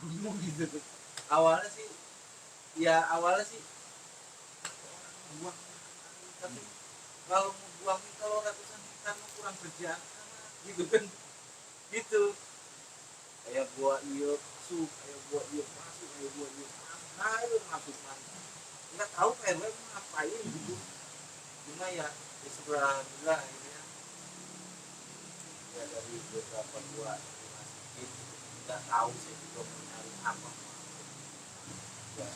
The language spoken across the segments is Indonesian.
bingung gitu. Awalnya sih buang, tapi kalau mau buang kalau ratusan hektar kurang kerjaan gitu kan, gitu kayak buah iuk masuk, kayak buah iuk masuk, kayak buah iuk masuk, nah itu masuk mana nggak tahu PRW mau ngapain gitu. Cuma ya alhamdulillah akhirnya ya dari beberapa buah dimasukin, nggak tahu saya juga mau nyari apa ya,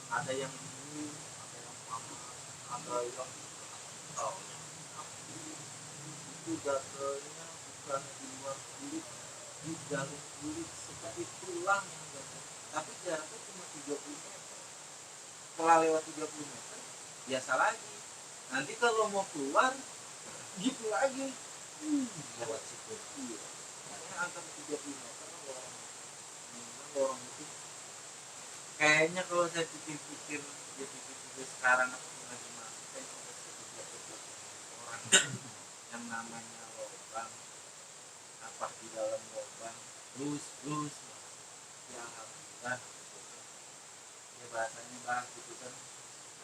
ada yang dulu, ada yang lama, ada yang tahu itu datanya bukan di luar kulit, di dalam kulit seperti tulang yang datang, tapi jaraknya cuma 30 meter. Setelah lewat 30 meter biasa lagi, nanti kalau mau keluar gitu lagi lewat situ. Iya, makanya antara 30 meter lorong itu kayaknya kalau saya pikir-pikir sekarang aku lagi masuk kayak orang yang namanya lubang apa di dalam lubang lus ya alhamdulillah ya bahasanya bang gitu kan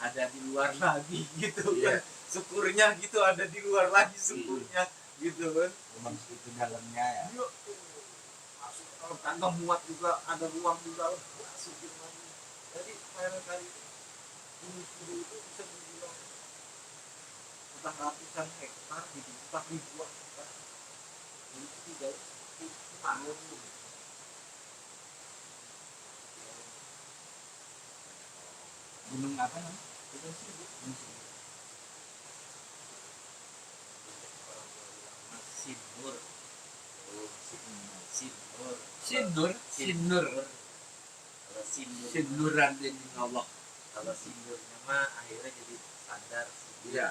ada di luar lagi gitu kan, syukurnya gitu ada di luar lagi syukurnya gitu kan, memang itu dalamnya ya. Yuk, masuk kalau kantong muat juga ada ruang juga masukin lagi. Jadi final kali ini itu bisa dibilang udah ratusan hektar gitu, udah ribuan hektar. Itu tidak seperti pangan gitu. Gunung apa namanya? Gunung Sindur. Sindur. Sindur. Kalau sinduran dari Allah. Kalau sindurnya mah akhirnya jadi sadar. Iya.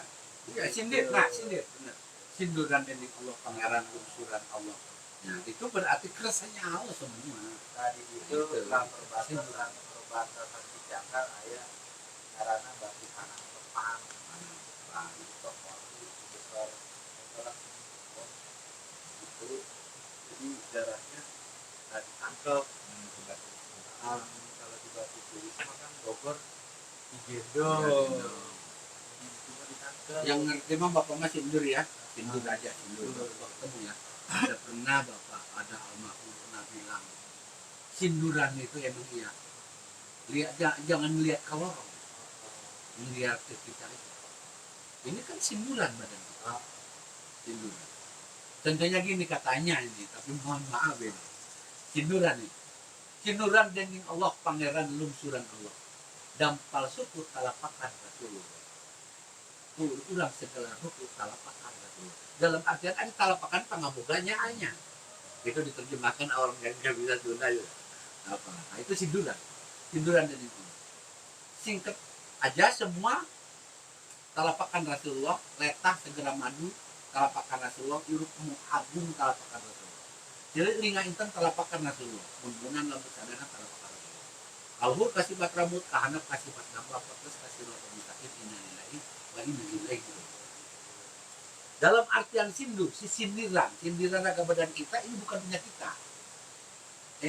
Iya sindir. Nah sindir. Benar. Sinduran dari Allah, pangeran lungsuran Allah. Nah itu berarti keresanya Allah semua. Tadi itu lah perbatasan di Jakarta ayah karena batu tanah tepang, itu tokoh besar itulah itu, jadi darahnya nggak ditangkap. Kalau di Batu Tulis makan Bogor digendong, cuma ditangkap. Yang ngerti mah bapak mah sindur ya, sindur aja sindur. Ketemu ya, ada pernah bapak ada almarhum pernah bilang sinduran itu emang iya. Lihat jangan lihat ke lorong, melihat ke kita itu. Ini kan sinduran badan kita. Sinduran. Contohnya gini katanya ini, tapi mohon maaf ya. Sinduran ini. Sinduran dengan Allah pangeran lungsuran Allah. Dampal suku talapakan Rasulullah. Ulang segala hukum talapakan Rasulullah. Dalam artian ada talapakan pangabuganya hanya. Itu diterjemahkan orang yang nggak bisa Sunda ya. Apa? Nah, itu sinduran. Sinduran dari itu. Singkat aja semua talapakan Rasulullah, letah segera madu, talapakan Rasulullah, irukmu agung talapakan Rasulullah. Jadi linga intan talapakan Rasulullah, bunbunan lambut sadana talapakan Rasulullah. Alhur kasih bat rambut, kahanap kasih bat nambah, terus kasih roh sakit innalillahi wa inna ilaihi. Dalam artian sindur, si sindiran raga badan kita ini bukan punya kita.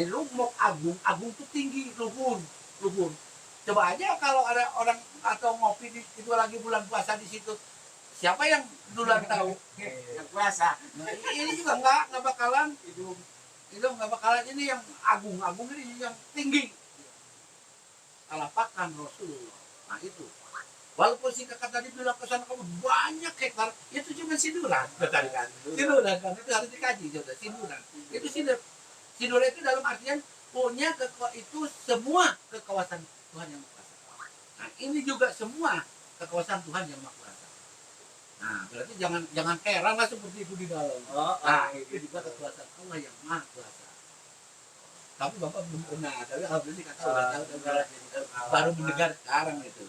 Lumok agung itu tinggi, luhur. Coba aja kalau ada orang atau ngopi di itu lagi bulan puasa di situ, siapa yang duluan tahu? Yang puasa. Nah, ini juga nggak bakalan itu nggak bakalan ini yang agung ini yang tinggi. Talapakan Rasulullah. Nah itu. Walaupun si kakak tadi bilang kesana kamu banyak hektar, itu cuma sinduran. Tadi kan. Sinduran kan itu harus dikaji juga sinduran. Itu sinduran itu dalam artian punya itu semua kekuasaan Tuhan yang Maha Kuasa. Nah ini juga semua kekuasaan Tuhan yang Maha Kuasa. Nah berarti jangan heran lah seperti itu di dalam. Nah itu juga kekuasaan Allah yang Maha Kuasa. Tapi bapak belum pernah, tapi alhamdulillah kata udah tahu baru mendengar sekarang itu.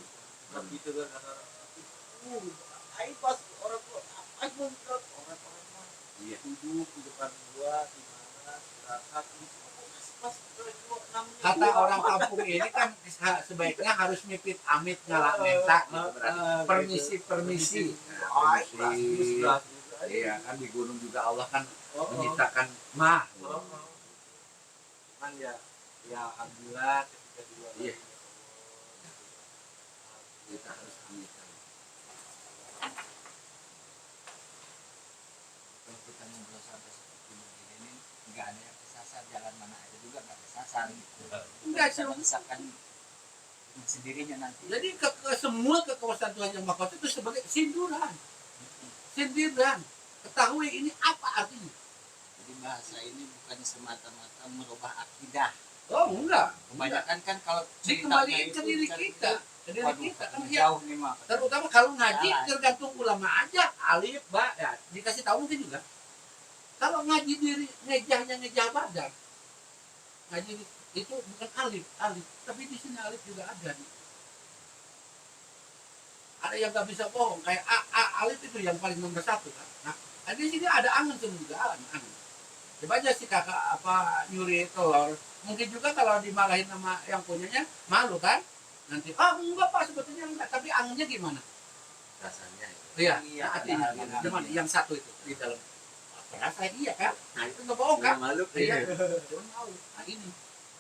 Begitu kan ayo pas orang tua apa orang mah iya duduk di depan gua di mana istirahat pas kata orang kampung ini kan sebaiknya harus mipit amit nyala menta gitu berarti permisi. Iya kan di gunung juga Allah kan menyitakan mah cuman ya alhamdulillah ketika di luar Iya. Kita harus ambilkan. Kalau kita ngobrol sampai seperti begini nih, nggak ada yang kesasar, jalan mana aja juga nggak kesasar gitu. Enggak Kita sih. misalkan sendirinya nanti. Jadi semua kekuasaan Tuhan yang Maha Kuasa itu sebagai sindiran. Sindiran. Ketahui ini apa artinya? Jadi bahasa ini bukan semata-mata merubah akidah. Oh enggak. Kebanyakan kan kalau Dikembalikan ke diri ceritanya kita. Ke diri waduh, kita. Kan katanya dia, jauh nih mah. terutama kalau ngaji Jalan. tergantung ulama aja. Alif, ba, ya. Dikasih tahu mungkin juga. Kalau ngaji diri, ngejahnya ngejah badan. Ngaji itu bukan alif. Tapi di sini alif juga ada. Ada yang nggak bisa bohong. Kayak alif itu yang paling nomor satu kan. Nah, di sini ada angin juga. Angin. Coba aja si kakak apa nyuri telur. Mungkin juga kalau dimarahin sama yang punyanya malu kan. Nanti, enggak pak sebetulnya enggak. Tapi anginnya gimana? rasanya Iya, Iya, artinya ada gimana? anginnya. Yang satu itu di dalam. Perasaan iya kan? Nah itu nggak bohong kan? malu Iya, cuma tahu. Nah ini.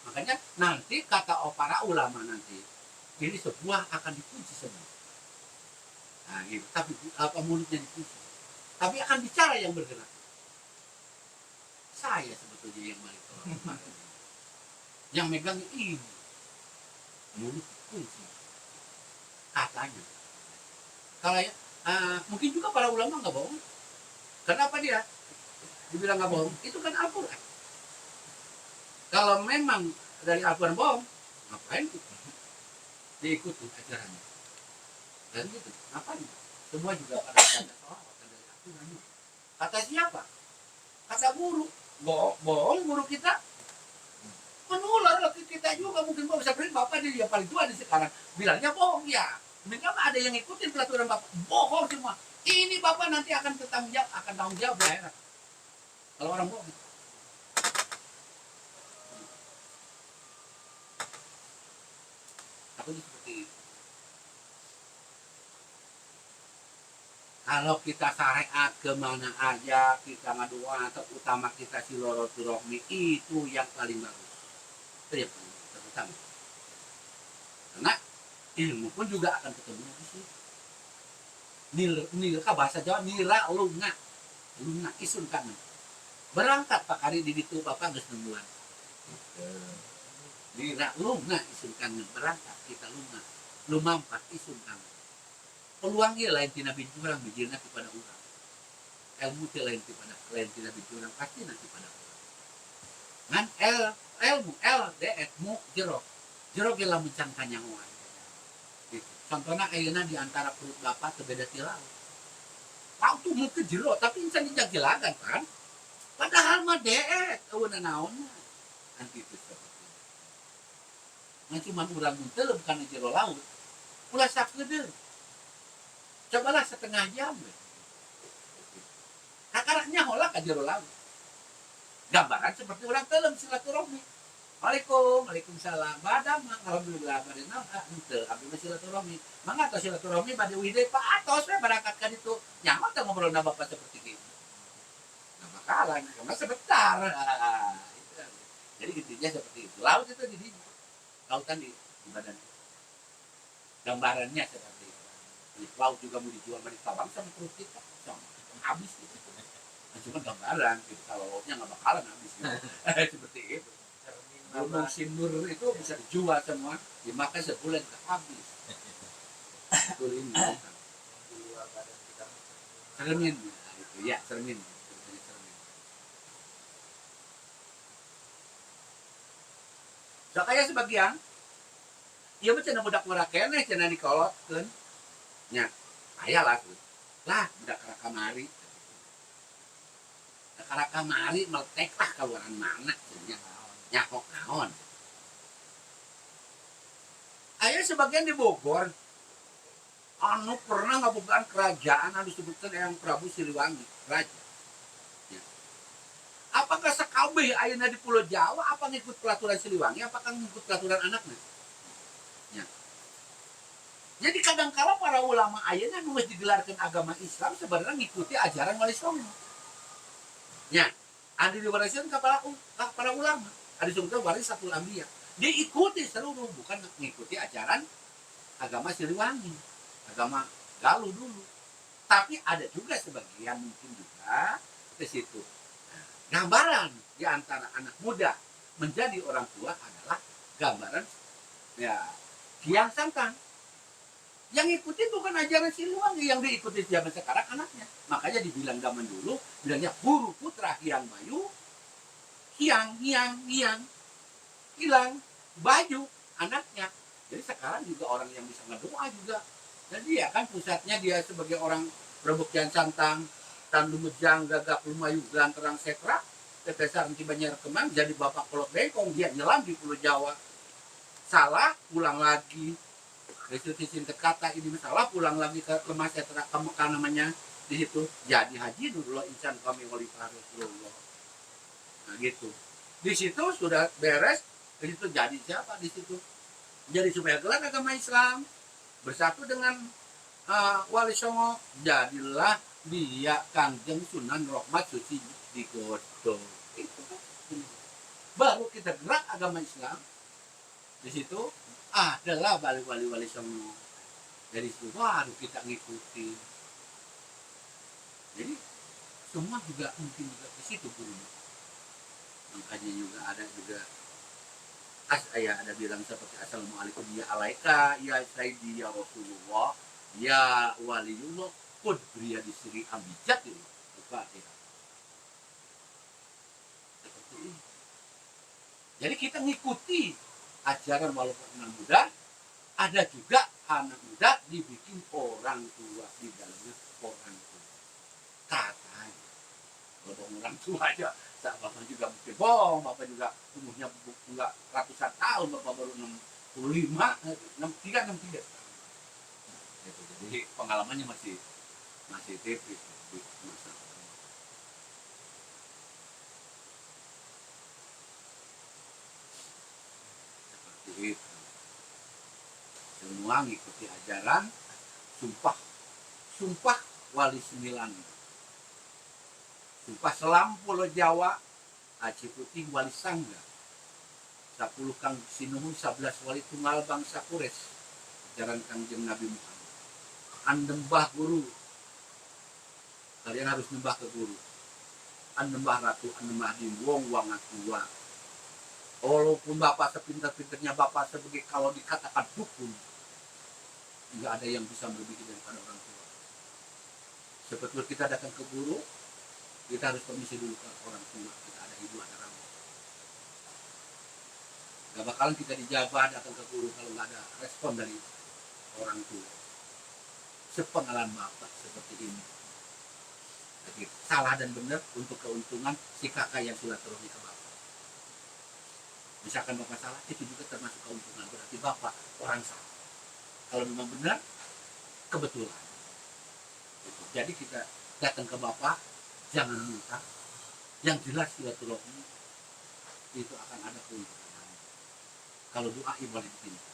Makanya nanti kata para ulama nanti, ini sebuah akan dikunci semua. Nah gitu. Tapi apa mulutnya dikunci. Tapi akan bicara yang bergerak. Saya sebetulnya yang balik orang. Yang megang ini. Mulut dikunci. Katanya. Kalau ya, mungkin juga para ulama nggak bohong. Kenapa dia? Dibilang nggak bohong, itu kan Al-Quran. Kalau memang dari Al-Quran bohong, ngapain itu? Diikuti ajarannya. Dan gitu, ngapain? Semua juga pada ada salawat dari Al-Quran. Kata siapa? Kata guru. Bohong guru kita. Menular lagi kita juga mungkin bisa beri bapak dia paling tua di sekarang. Bilangnya bohong ya. Mereka ada yang ngikutin peraturan bapak. Bohong semua. Ini bapak nanti akan tanggung jawab di akhirat. Kalau orang bohong. Aku seperti itu. Kalau kita syariat kemana aja, kita ngaduan terutama kita silaturahmi itu yang paling bagus. Itu yang paling terutama. Karena ilmu pun juga akan ketemu di situ. Nilka bahasa Jawa nira lunga isun kan berangkat Pak Kari di itu Bapak geus nungguan nira lunga isun kan berangkat kita lunga lumampat isun kan peluang ieu lain tina bijurang bijirna kepada urang ilmu teh lain tina bijurang pasti nanti pada urang ngan ilmu mu jero ge lamun can kanyahoan gitu. Contohnya ayeuna di antara perut bapak teu beda ti laut. Laut tuh mungkin jero tapi insan dijagilagan kan. Padahal mah deet eueuna naonna. Kan kitu seperti itu. Ngan cuman urang mun teu bukan jero laut. Ulah sakeudeuh. Cobalah setengah jam. Kakaraknya hola ka jero laut. Gambaran seperti orang teuleum silaturahmi. Waalaikumsalam. Badam alhamdulillah bade naon henteu abdi mah silaturahmi. Mangga tos silaturahmi bade wide Pak atos we berangkat ka ditu. Nyaho teh ngobrolna Bapak seperti kitu. Nah bakalan karena sebentar. Jadi intinya seperti itu. Laut itu di dinya. Lautan di badan. Gambarannya seperti itu. Di laut juga mau dijual di tawang sama perut kita. Sama habis gitu. Nah, cuma gambaran gitu. Kalau lautnya nggak bakalan habis gitu. Seperti itu. Gunung Sindur itu bisa dijual semua, dimakan sebulan tak habis. Betul ini. Cermin, nah, itu ya cermin. So kayak sebagian, iya mah cenah budak murah keneh cenah dikolotkeun. Nya, aya lah tuh. Lah budak kara kamari. Kara kamari meletek lah kaluaran mana cenah. Nyakok naon. Aya sebagian di Bogor anu pernah ngabogaan kerajaan anu disebutkan yang Prabu Siliwangi raja. Ya. Apakah sakabeh ayeuna di Pulau Jawa apa ngikut peraturan Siliwangi apakah ngikut peraturan anaknya? Ya. Jadi kadang-kala para ulama ayeuna nu geus digelarkeun agama Islam sebenarnya ngikuti ajaran Wali Songo. Ya, anu diwariskeun ka para ulama. Ada disebutkan waris satu Ambiya. Diikuti seluruh, bukan mengikuti ajaran agama Siliwangi, agama Galuh dulu. Tapi ada juga sebagian mungkin juga ke situ. Gambaran di antara anak muda menjadi orang tua adalah gambaran ya Kiang Santang. Yang ikuti bukan ajaran Siliwangi, yang diikuti zaman sekarang anaknya. Makanya dibilang zaman dulu, bilangnya Guru Putra Hyang Bayu, Hyang, hilang baju anaknya. Jadi sekarang juga orang yang bisa ngedoa juga. Dan dia kan pusatnya dia sebagai orang Rebuk Kian Santang, Tan Lumejang, Gagak Lumayu, Gelanterang Sekra, Tetesan Banyak Kemang, jadi bapak kolot bengkong, dia nyelam di Pulau Jawa. Salah, pulang lagi. Restitusi ke kata ini masalah, pulang lagi ke Lemah Setra, ke Mekah namanya. Di situ jadi haji Nurullah Insan kami Khalifah Rasulullah. Nah gitu. Di situ sudah beres, di situ jadi siapa di situ? Jadi supaya gelar agama Islam bersatu dengan Wali Songo, jadilah dia Kanjeng Sunan Rahmat Suci di Godong. Itu kan. Baru kita gerak agama Islam. Di situ adalah wali-wali Songo. Dari situ baru kita ngikuti. Jadi semua juga mungkin juga di situ gurunya. Makanya juga ada juga ayah ada bilang seperti assalamualaikum ya alaika ya sayyidi ya Rasulullah ya waliullah qad beriya di siri ambijat ini Al-Fatihah. Seperti ini. Jadi kita ngikuti ajaran walaupun anak muda, ada juga anak muda dibikin orang tua di dalamnya orang tua. Katanya kalau orang tua aja bapak juga mungkin bohong, bapak juga umurnya enggak ratusan tahun, bapak baru 65, 63. Gitu. Jadi pengalamannya masih tipis. Seperti itu. Semua ngikuti ajaran sumpah wali 9. Sumpah Selam Pulau Jawa, Aceh Putih Wali Sangga, 10 Kang Sinuhun, 11 Wali Tunggal Bangsa Kures, ajaran Kangjeng Nabi Muhammad. Andembah guru, kalian harus nyembah ke guru. Andembah ratu, andembah diwong wangat tua. Walaupun bapak sepintar-pintarnya bapak sebagai kalau dikatakan dukun, nggak ada yang bisa melebihi daripada orang tua. Seperti kita datang ke guru, kita harus permisi dulu ke orang tua. Kita ada ibu, ada rambut. Gak bakalan kita dijabah datang ke guru kalau nggak ada respon dari orang tua. Sepengalaman bapak seperti ini. Jadi salah dan benar untuk keuntungan si kakak yang silaturahmi ke bapak. Misalkan bapak salah, itu juga termasuk keuntungan. Berarti bapak orang salah. Kalau memang benar, kebetulan. Jadi kita datang ke bapak, jangan minta. Yang jelas silaturahmi itu akan ada keuntungan. Kalau doa ibadah diminta.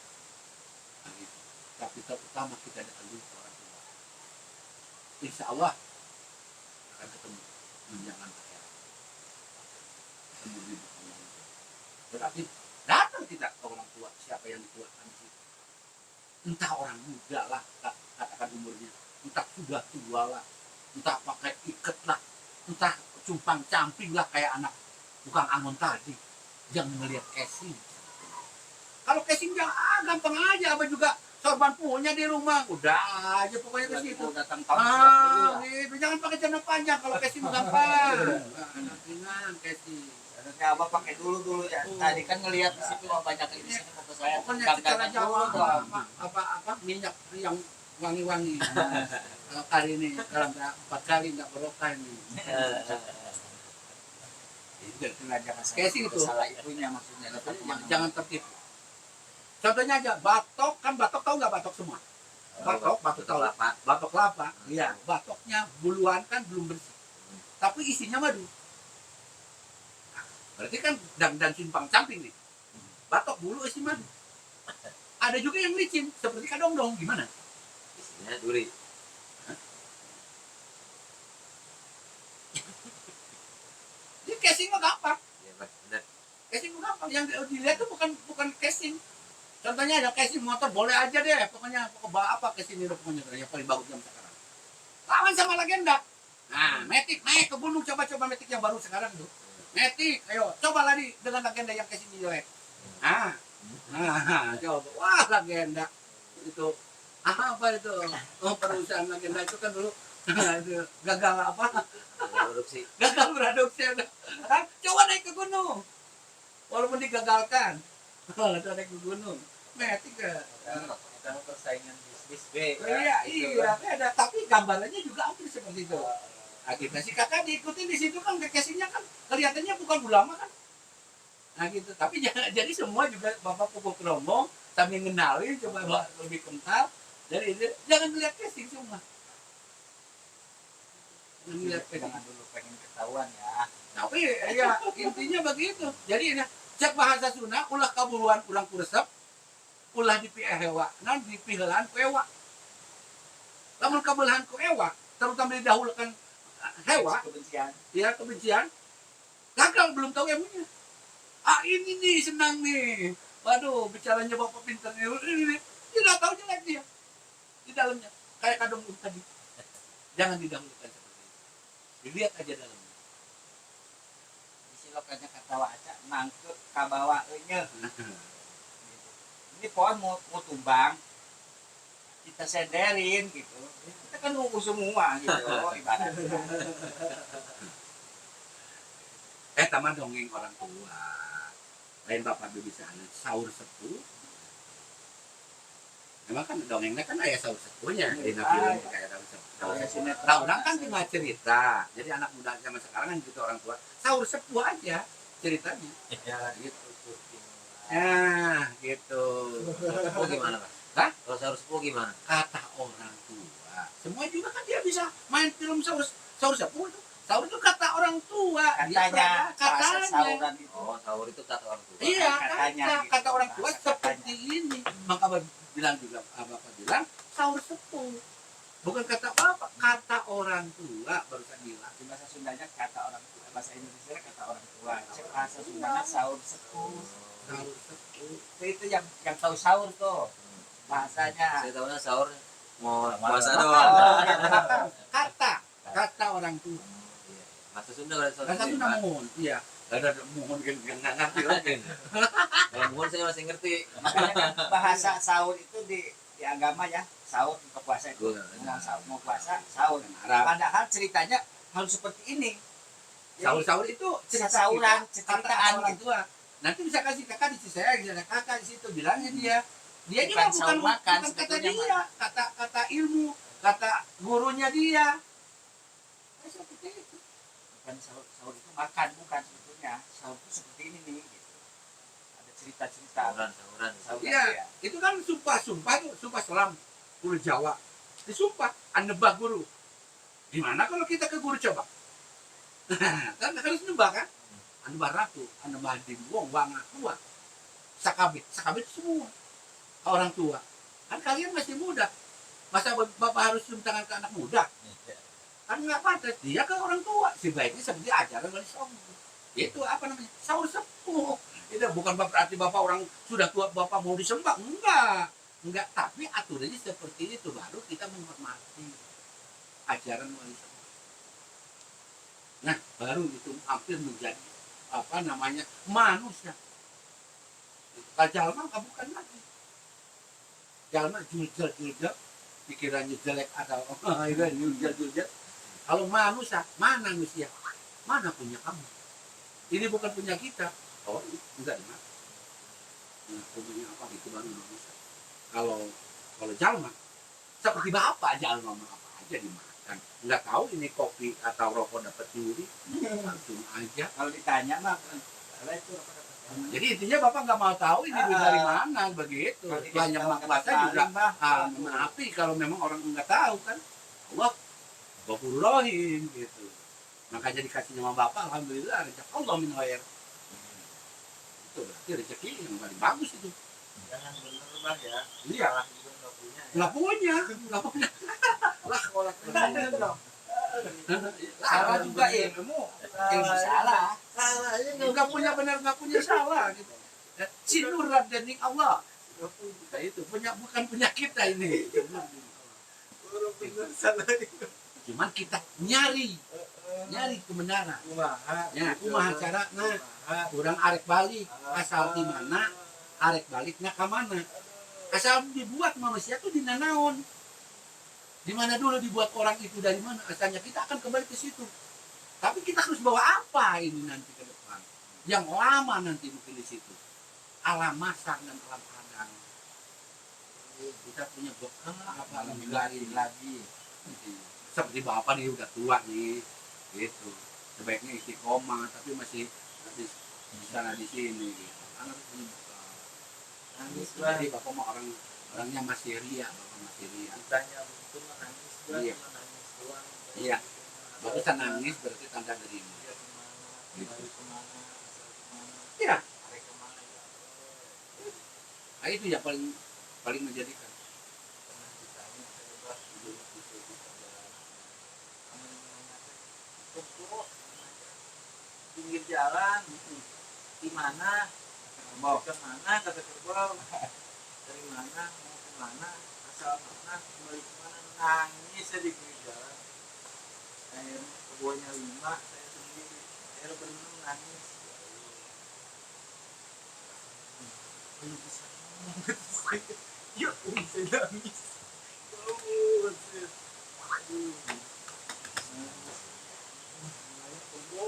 Nah, gitu. Tapi terutama kita datang dulu ke orang tua. Insya Allah akan ketemu menjangan akhirat. Ketemu di Allah. Berarti datang kita ke orang tua. Siapa yang dituakan sih? Entah orang muda lah, katakan umurnya. Entah sudah tua lah. Entah pakai ikat lah. Entah cumpang camping lah kayak anak tukang angon tadi yang melihat casing. Kalau casing jangan gampang aja, apa juga sorban punya di rumah, udah aja pokoknya ke situ. Datang Gitu. Jangan pakai celana panjang kalau casing gampang. Ringan casing. Harusnya abah pakai dulu ya. Tadi kan ngelihat di situ banyak di sini foto saya. Pokoknya secara Jawa apa minyak yang wangi-wangi. Kali ini dalam 4 kali nggak barokah ini. Casing itu salah ibunya maksudnya. jangan tertipu. Contohnya aja batok, kan batok tahu nggak batok semua? Batok tahu lah Pak. Batok kelapa. Iya, batoknya buluan kan belum bersih. Tapi isinya madu. Nah, berarti kan dan simpang camping nih. Batok bulu isi madu. Ada juga yang licin seperti kadong-dong, gimana? Isinya duri. Jadi casing mah gampang. Iya benar. Casing mah gampang. yang dilihat tuh bukan casing. Contohnya ada casing motor boleh aja deh, pokoknya apa casing itu pokoknya yang paling bagus yang sekarang. Lawan sama legenda. Nah, Matic naik ke gunung, coba Matic yang baru sekarang tuh. Matic, ayo coba lagi dengan legenda yang casing jelek. Coba, wah legenda itu apa itu? Oh, perusahaan legenda itu kan dulu itu gagal apa? Gagal produksi. Coba naik ke gunung, walaupun digagalkan. Itu naik ke gunung, Matic ya. Kita mau persaingan bisnis B. Iya, ada. Tapi gambarannya juga hampir seperti itu. Nah, kita si kakak diikutin di situ kan, casingnya kan kelihatannya bukan ulama kan. Nah gitu. Tapi jadi semua juga bapak pupuk rombong sambil ngenalin coba lebih kental. Jadi jangan lihat casing semua. Lihat Jangan dulu pengen ketahuan ya. Tapi ya intinya begitu. Jadi cek bahasa Sunda ulah kabuluan ulang kuresep ulah dipihewa non dipihelan ku ewa. Lamun kabulahan ku ewa terutama didahulukan hewa Kebencian. ya kebencian gagal belum tahu ilmunya. Ini nih senang nih, waduh bicaranya bapak pintar nih, ini tidak tahu jelek dia di dalamnya kayak kadang tadi. Jangan didahulukan seperti itu, dilihat aja dalamnya. Silokannya kata waca nangkep kabawa nya. Ini pohon mau tumbang, kita senderin gitu. Kita kan nunggu semua gitu ibaratnya. Taman dongeng orang tua. Lain bapak dulu bisa sahur sepuh. Memang kan dongengnya kan ayah sahur sepuhnya. Di film kayak sahur sepuh. Nah, orang kan tinggal cerita. Jadi anak muda zaman sekarang kan gitu orang tua. Sahur sepuh aja ceritanya. Ya gitu. Gitu. Sepuh gimana, Pak? Hah? Kalau sahur sepuh gimana? Kata orang tua. Semua juga kan dia bisa main film sahur sepuh itu. Sahur itu kata orang tua. Katanya, katanya. Oh, sahur itu kata orang tua. Iya, Katanya gitu. kata orang tua Katanya. seperti ini. Maka Bapak bilang juga, Bapak bilang sahur sepuh. Bukan kata apa, kata orang tua barusan bilang. Di bahasa Sundanya kata orang tua, bahasa Indonesia kata orang tua. Bahasa Sundanya sahur sepuh. Sahur sepuh. Itu yang tahu sahur tuh bahasanya. Saya tahunya sahur mau Makan. puasa Makan. doang. Kata orang tua. Bahasa Sunda kalau sahur. Kata itu mohon, iya. Ada mohon nggak ngerti lagi. Kalau mohon saya masih ngerti. Makanya kan bahasa sahur itu di agama ya, sahur untuk puasa itu. Mau puasa sahur. Padahal ceritanya harus seperti ini. Sahur itu cerita Sahuran, kata ceritaan orang gitu. tua. Nanti bisa kasih kakak di sisi saya, bisa kakak di situ bilangnya dia. Dia juga Bukan sahur makan, bukan kata sebetulnya, dia, kata ilmu, kata gurunya dia. Seperti itu. Bukan sahur itu makan, bukan sebetulnya. Sahur itu seperti ini nih. Gitu. Ada cerita-cerita. Sahuran. Sahuran, Iya, ya. itu kan sumpah tuh, sumpah selam guru Jawa. Disumpah, anebah guru. Gimana kalau kita ke guru coba? Kan harus nembah kan? Anebah ratu, anebah dimbuang, bangga tua. Sakabit semua. Orang tua. Kan kalian masih muda. Masa bapak harus cium tangan ke anak muda? Kan nggak pantas. Dia ke orang tua. Sebaiknya seperti ajaran wali songo. Itu apa namanya? Sahur sepuh. Itu bukan berarti bapak orang sudah tua bapak mau disembah. Enggak. Tapi aturannya seperti itu. Baru kita menghormati ajaran wali songo. Nah, baru itu hampir menjadi apa namanya manusia. Kalau jalma bukan lagi. Jalma juljal, pikirannya jelek atau juljal. Kalau manusia, mana manusia? Mana punya kamu? Ini bukan punya kita. Oh, enggak enak. Nah, punya apa itu baru manusia. Kalau jalma, seperti bapak jalma apa aja dimakan. Nggak tahu ini kopi atau rokok dapat curi, langsung aja. Kalau ditanya mah, kalau itu Jadi intinya bapak nggak mau tahu ini duit dari mana begitu. Banyak maklata juga maafi kalau memang orang nggak tahu kan. Allah Ghafurur Rahim gitu. Makanya dikasih sama bapak, alhamdulillah rezeki Allah min khair. Itu berarti rezeki yang paling bagus itu. Jangan bener bang ya. Iya. Salah juga nggak punya. Nggak punya. Lah kalau salah juga ilmu salah. Salah aja nggak punya benar nggak punya salah gitu. Sinuran dening Allah. Nah, itu bukan punya kita ini. Orang bener salah itu. Cuman kita nyari kebenaran. Ya, kumaha carana kurang arek balik asal di mana arek baliknya ke mana. Asal dibuat manusia tuh di naon. Di mana dulu dibuat orang itu dari mana asalnya, kita akan kembali ke situ. Tapi kita harus bawa apa ini nanti ke depan? Yang lama nanti mungkin di situ. Alam masak dan alam padang. Kita punya bekal apa alam lagi. Seperti bapak nih udah tua nih, gitu. Sebaiknya istiqomah, tapi masih di sana di sini. Gitu. Anak punya bekal. Jadi bapak mau orangnya masih ria, bapak masih ria. Ditanya betul menangis, Iya. menangis doang. Iya. Bapak bisa nangis berarti tanda terima. Dia kemana, kembali kemana, asal kemana, Iya. hari kemana ya Allah. Nah, itu yang paling menjadikan. Pernah ditanya coba dulu di perjalanan. Kamu menanyakan kebun, pinggir jalan, di mana, mau ke mana, kata kerbau, dari mana, mau ke mana, asal mana, kembali ke mana, nangis saya di pinggir jalan. Saya kebuahnya 5, saya sendiri, saya berenang nangis. Belum bisa ngomong gitu saya. Ya ampun, saya nangis. Ya ampun, saya. Aduh. Nangis. Namanya kebo.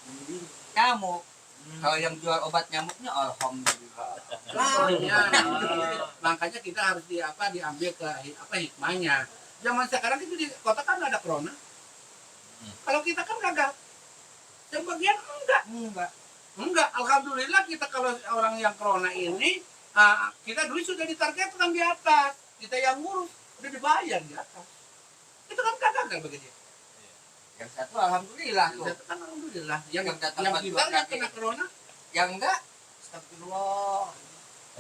Mending. Nyamuk. Kalau yang jual obat nyamuknya alhamdulillah. Makanya kita harus diambil ke hikmahnya. Zaman sekarang itu di kota kan ada corona. Kalau kita kan gagal. Sebagian enggak. Alhamdulillah kita kalau orang yang corona ini kita dulu sudah ditargetkan di atas. Kita yang ngurus udah dibayar di atas. Itu kan gagal bagi dia. Yang satu alhamdulillah tuh. Yang satu kan alhamdulillah. Yang datang kita bantuan yang kaki. kena corona Yang enggak, astagfirullah.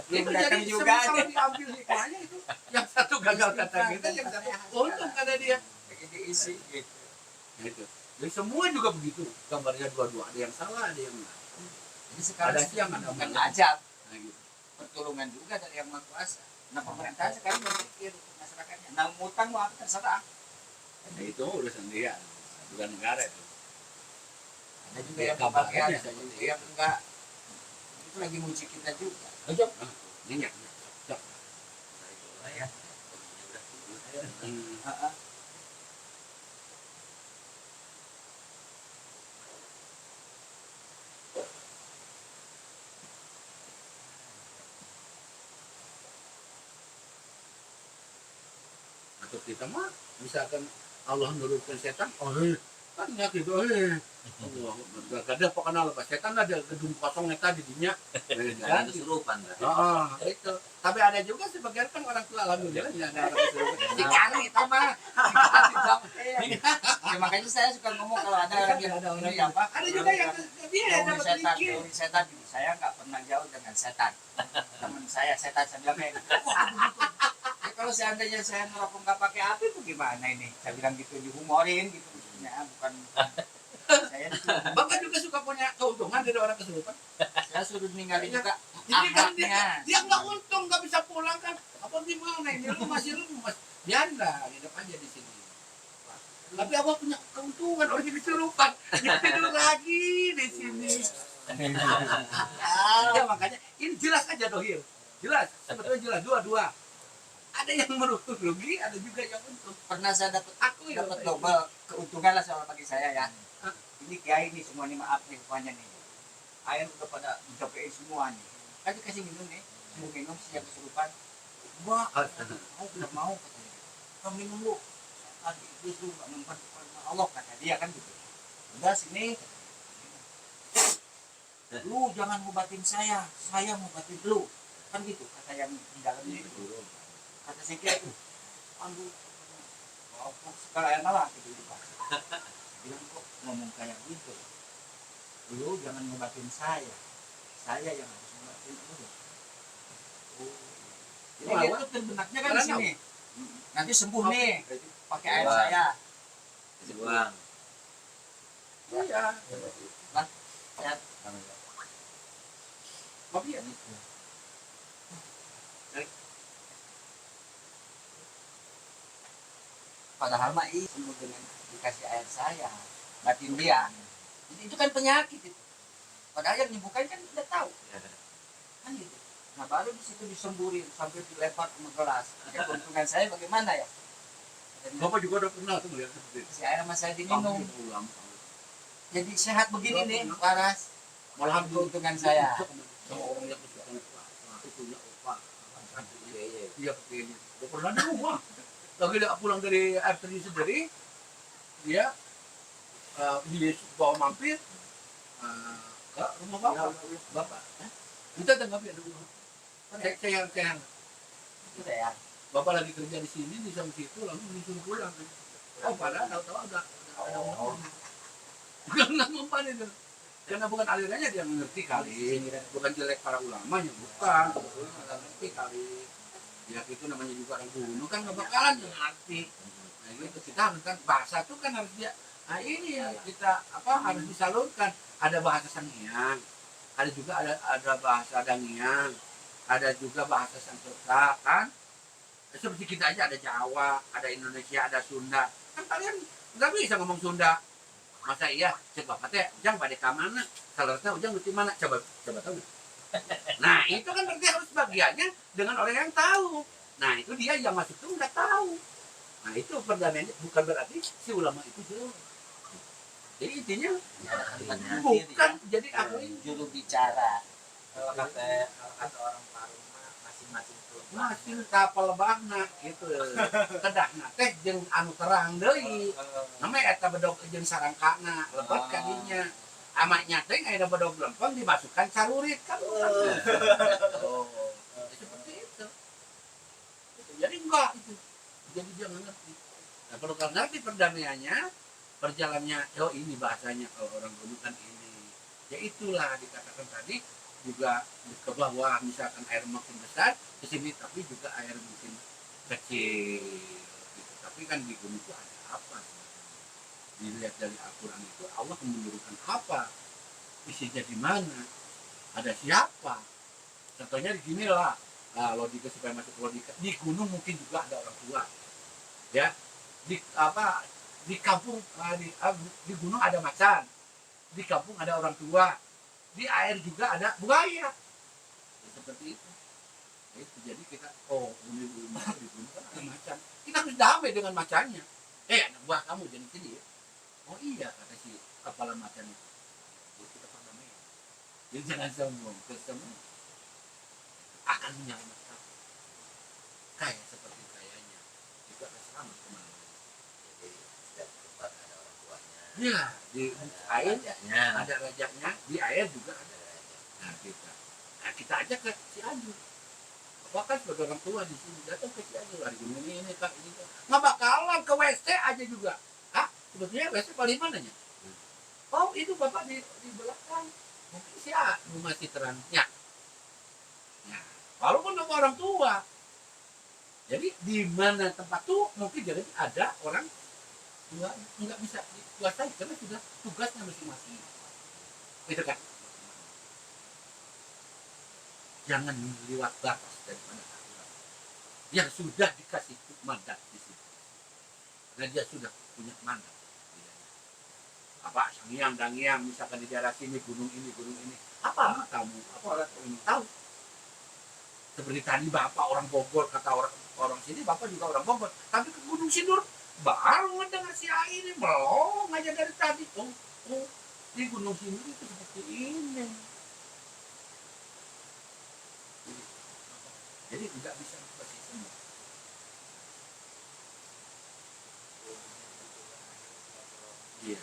Belum itu datang jadi juga. kalau diambil hikmahnya itu yang satu gagal kata kita, yang satu untung kata dia. Kayak diisi gitu. Gitu. Jadi semua juga begitu. Gambarnya dua-dua, ada yang salah, ada yang enggak. Jadi sekarang Ada siang, ada bukan malam. ajab, Nah, gitu. pertolongan juga dari yang maha kuasa. Nah pemerintahan sekarang berpikir untuk masyarakatnya. Nah ngutang mau apa terserah. Nah, itu urusan dia, bukan negara itu. Ada juga Ya, yang pakai, kabarnya ada seperti juga yang enggak. Itu lagi muji kita juga. Ayo, nyenyak. Cok. Lah ya. Hmm. Heeh. Atau kita mah misalkan Allah nurunkan setan, kan ya gitu, Allah, gak ada pokoknya lepas setan ada gedung kosongnya tadi dinya. Ada kesurupan kan. Itu. Tapi ada juga sebagian kan orang tua alhamdulillah nggak ada orang kesurupan. Dikali itu mah. Ya, makanya saya suka ngomong kalau ada orang yang Ada orang ini yang apa? ada juga yang dia Teori dapat setan, mikir. teori setan. Saya nggak pernah jauh dengan setan. Teman saya setan, saya bilang kayak gitu. Wah, begitu. Ya, kalau seandainya saya ngerokok nggak pakai api itu gimana ini? Saya bilang gitu dihumorin gitu. Ya, bukan. Saya disuruh, Bapak juga suka punya keuntungan dari orang kesurupan. saya suruh ninggalin juga Jadi kan anaknya. dia nggak untung, nggak bisa pulang kan. Apa gimana ini lu masih lemas. Biarlah, hidup aja di sini. Tapi abang punya keuntungan orang yang kesurupan. Dia tidur lagi di sini. Ya makanya ini jelas aja Dohir. Jelas, sebetulnya jelas dua-dua. Ada yang merugi, ada juga yang untung. Pernah saya dapat Aku yang dapat double keuntungan lah soal bagi saya ya. Ini kiai nih semua nih, maaf nih semuanya nih. Air udah pada dicobain semua nih. Kan dikasih minum nih, mau minum siap kesurupan. Wah, aku tidak mau katanya. Kamu minum lu. Tadi itu nggak mempan Allah kata dia kan gitu. Udah sini. Lu jangan ngobatin saya ngobatin lu. Kan gitu kata yang di dalam itu. Kata si kiai itu. Aduh. Apa sekalian lah gitu. Bilang kok ngomong kayak gitu, lu jangan ngobatin saya yang harus ngobatin lu. Jadi Wah, itu terbenaknya kan di karena sini. Nanti sembuh nih, pakai air Wah. saya. Kasih uang. Iya. Ya, kopian itu. Padahal mah sembuh dengan dikasih air saya, batin dia. Jadi itu kan penyakit itu. Padahal yang dibukain kan udah tahu. Kan gitu. Nah baru di situ disemburin sampai dilempar ke gelas. Ya, keuntungan saya bagaimana ya? Dan Bapak juga udah pernah tuh melihat seperti itu. si air sama saya Kamu diminum. itu ulama. Jadi sehat begini nih, Paras. Malahan Keuntungan saya. sama orang yang kesukaan itu punya opak. Iya begini. Udah pernah di rumah. Lagi dia pulang dari air terjun sendiri, dia bawa mampir ke rumah bapak. Kita tanggapi ada rumah. Saya Udah ya. bapak lagi kerja di sini di sana situ langsung disuruh pulang. Oh padahal tahu-tahu ada undang-undang. Bukan mempan itu. Karena bukan alirannya dia mengerti kali. Bukan jelek para ulamanya, bukan. Sebetulnya nggak ngerti kali. Ya itu namanya juga orang kuno kan nggak bakalan ngerti. Nah gitu kita harus kan bahasa tuh kan harus dia. Nah ini ya kita harus disalurkan. Ada bahasa Sangiang, ada juga ada bahasa Dangiang, ada juga bahasa Sanskerta kan. Seperti kita aja ada Jawa, ada Indonesia, ada Sunda. Kan kalian nggak bisa ngomong Sunda. Masa iya? Coba teh, ujang pada kamana? Salerna ujang di mana? Coba tahu. Nah itu kan berarti harus bagiannya dengan orang yang tahu. Nah itu dia yang masuk itu nggak tahu. Nah itu perdamaiannya bukan berarti si ulama itu jauh. Jadi intinya bukan jadi aku ini Juru bicara. Kalau kata orang Parung mah masing-masing tuh. masih kapal bahna gitu. Kedahna teh jeung anu terang deui. Namanya eta bedog jeung sarangkana lebat kadinya. Amaknya teh aya bedog lempeng dimasukkan carurit kan. Oh. Seperti itu. Jadi enggak itu. Jadi dia nggak ngerti. Nah kalau nggak ngerti perdamaiannya, perjalannya, oh ini bahasanya kalau orang dulu kan ini. Ya itulah dikatakan tadi juga ke bawah misalkan air makin besar ke sini tapi juga air mungkin kecil. Gitu. Tapi kan di gunung itu ada apa? Dilihat dari Al-Quran itu Allah menurunkan apa, isinya di mana, ada siapa. Contohnya di sini lah, logika supaya masuk logika. Di gunung mungkin juga ada orang tua, ya. Di kampung di gunung ada macan, di kampung ada orang tua, di air juga ada buaya. Ya, seperti itu. Jadi kita di gunung kan ada macan. Kita harus damai dengan macannya. Anak buah kamu jadi sini ya. Oh iya kata si kepala macan itu. Jadi kita perdamaian. Jadi jangan sombong, kesombong akan menyelamatkan. Kayak seperti kayaknya itu akan selamat kemana. Jadi setiap tempat ada orang tuanya. Ya di air Rajaknya. ada rajaknya, di air juga ada rajak. Nah kita aja ke Cianjur. Apakah sebagai orang tua di sini datang ke Cianjur hari ini kak ini kak. Nggak bakalan ke WC aja juga. Sebetulnya WC paling mananya? Oh itu bapak di belakang. Mungkin sih masih terangnya. Nah, walaupun sama orang tua. Jadi di mana tempat tuh mungkin jadi ada orang tua nggak bisa dikuasai karena sudah tugasnya masing-masing. Itu kan. Jangan lewat batas daripada aturan yang sudah dikasih mandat di situ. Karena dia sudah punya mandat. Apa Sangiang, Dangiang, misalkan di daerah sini gunung ini, apa kamu? Apa orang ini tahu? Seperti tadi bapak orang Bogor, kata orang sini bapak juga orang Bogor, tapi ke Gunung Sindur baru mendengar si ini melong aja dari tadi. Oh, di Gunung Sindur itu seperti ini. Jadi tidak bisa seperti semua. Iya.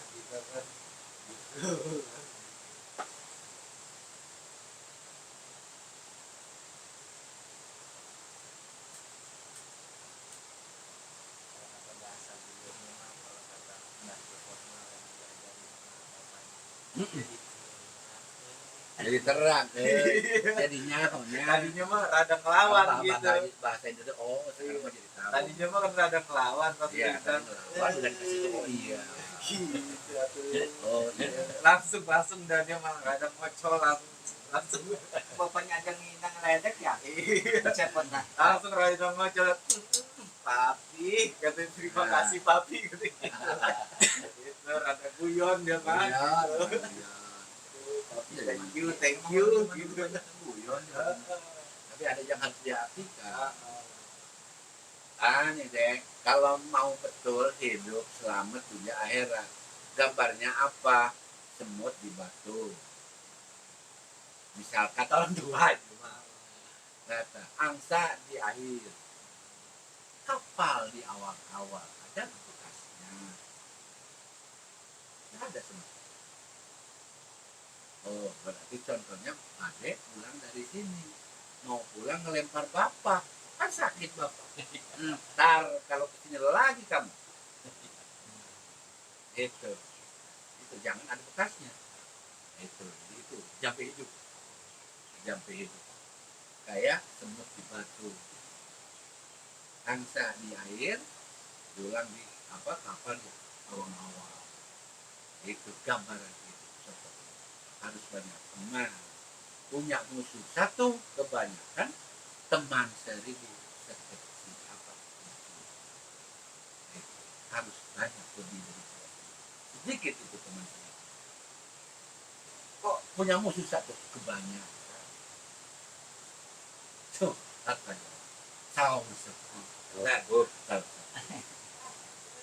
Jadi terang, jadinya Tadinya mah rada ngelawan gitu. Bahasa Indonesia, sekarang mah jadi tahu. Tadinya mah kan rada ngelawan tapi Iya, kan kan udah dikasih tahu. Iya. gitu atuh. Oh iya. Langsung dan dia mah rada ngocol langsung langsung bapaknya ada nginang ledek ya. Siapa nah? langsung Rai sama jalan papi katanya terima kasih papi katanya itu rada guyon dia kan papi thank you gitu guyon tapi ada yang harus diartikan. Nih deh, kalau mau betul hidup selamat dunia akhirat, gambarnya apa? Semut di batu. Misalkan tahun tua itu mah kata angsa di air, kapal di awal-awal ada bekasnya, nggak ada semut. Oh, berarti contohnya adek pulang dari sini, mau pulang ngelempar bapak, kan sakit bapak. Ntar kalau kesini lagi kamu, itu jangan ada bekasnya. Itu jampe hidup, kayak semut di batu, angsa di air, tulang di kapal di awal-awal. Itu gambaran hidup. Harus banyak teman, punya musuh satu kebanyakan, teman seribu sekecil apa. Harus banyak lebih dari sedikit itu teman saya. Kok punya musuh satu kebanyakan? Tuh, katanya saus seperti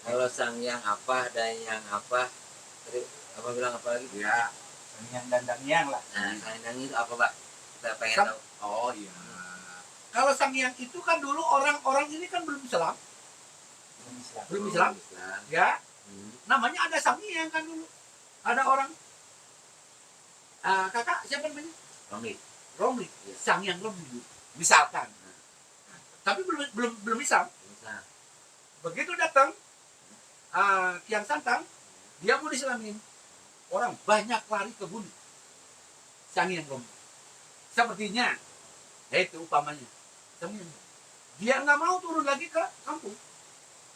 Kalau sang yang apa dan yang apa, tadi apa bilang apa lagi? ya. Yang dandang lah. Nah, sang yang itu apa Pak? Kita pengen tahu. Oh iya. Kalau sang yang itu kan dulu orang-orang ini kan belum Islam, belum Islam, ya. Namanya ada sang yang kan dulu. Ada orang, kakak siapa namanya? Romli, sang yang Romli, misalkan. Tapi belum Islam. Begitu datang Kian Santang, dia mau diislamin. Orang banyak lari ke gunung. Sang yang Romli. Sepertinya, itu upamanya. Dia nggak mau turun lagi ke kampung.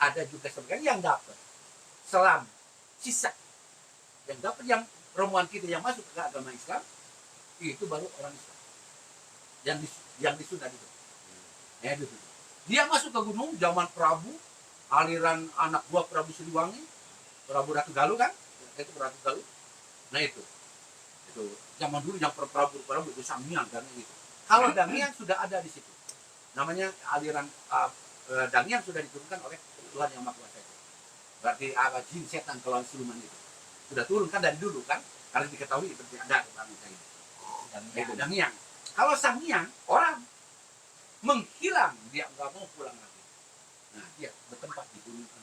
Ada juga sebagian yang dapat selam, sisa. Yang dapat yang rombongan kita yang masuk ke agama Islam, itu baru orang Islam. Yang disunat itu. Dia masuk ke gunung zaman Prabu, aliran anak buah Prabu Siliwangi, Prabu Ratu Galuh kan? Itu Ratu Galuh. Nah itu zaman dulu yang Prabu itu Sanghyang kan itu. Kalau Dangyang sudah ada di situ. Namanya aliran Dangyang sudah diturunkan oleh Tuhan Yang Maha Kuasa itu. Berarti jin setan kelawan siluman itu sudah turun kan dari dulu kan? Karena diketahui seperti ada orang itu. Itu Dangyang. Kalau Sanghyang orang menghilang, dia nggak mau pulang lagi. Nah dia bertempat di gunung kan.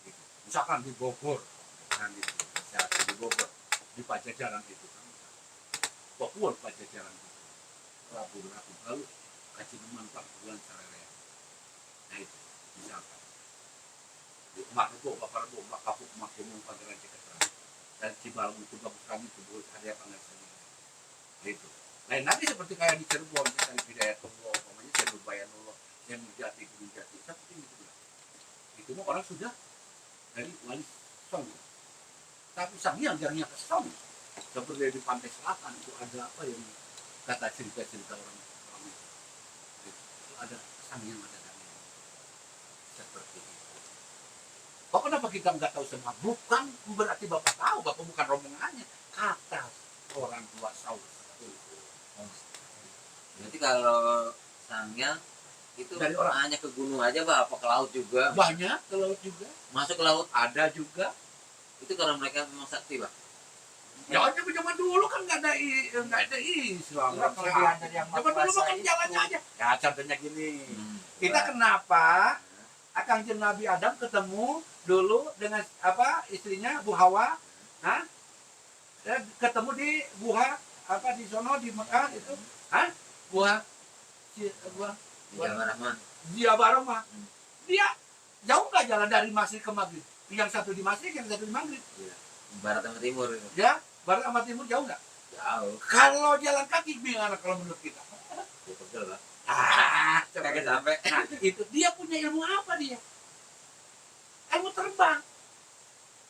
Gitu. Misalkan di Bogor, kan di Bogor, di Pajajaran itu kan. Papua Pajajaran itu. Prabu Ratu Galuh, Kacinuman Pak Bulan Sararea. Nah itu, misalkan. Makrebo, Baparebo, Makapuk, Makemung, Pagaran Ceketran. Dan Cibalung itu bagus kami, itu ada pengasih. Itu. Lain lagi seperti kayak di Cirebon, misalnya di Hidayatullah, namanya Cirebon, yang Jati, Gunung Jati, seperti itu. Itu mah orang sudah dari wali songo. Tapi Sanghyang jarangnya ke songo. Seperti di pantai selatan itu ada apa yang kata cerita-cerita orang itu ada Sanghyang, ada Dangyang. Seperti itu. Kok kenapa kita nggak tahu semua? Bukan berarti Bapak tahu, Bapak bukan rombongannya. Kata orang tua Saul. Berarti kalau sangnya itu Dari orang. hanya ke gunung aja Pak, apa ke laut juga? Banyak ke laut juga. Masuk ke laut Ada juga. itu karena mereka memang sakti Pak. Ya zaman dulu kan nggak ada Islam. Enggak, kelebihan dari Yang Maha Zaman dulu Kuasa kan itu. jalannya aja. Ya contohnya gini. Kita Pak. kenapa Akang Jin Nabi Adam ketemu dulu dengan istrinya Bu Hawa, ketemu di Buha di sono di Mekah itu, Buha Jangan Rahman. dia Baroma. Dia jauh nggak jalan dari Masjid ke Maghrib? Yang satu di Masjid, yang satu di Maghrib. Barat sama timur itu. Ya, Barat sama Timur jauh nggak? Jauh. Kalau jalan kaki gimana kalau menurut kita? Ya pegel lah. Kagak sampai. Nah, itu dia punya ilmu apa dia? Ilmu terbang.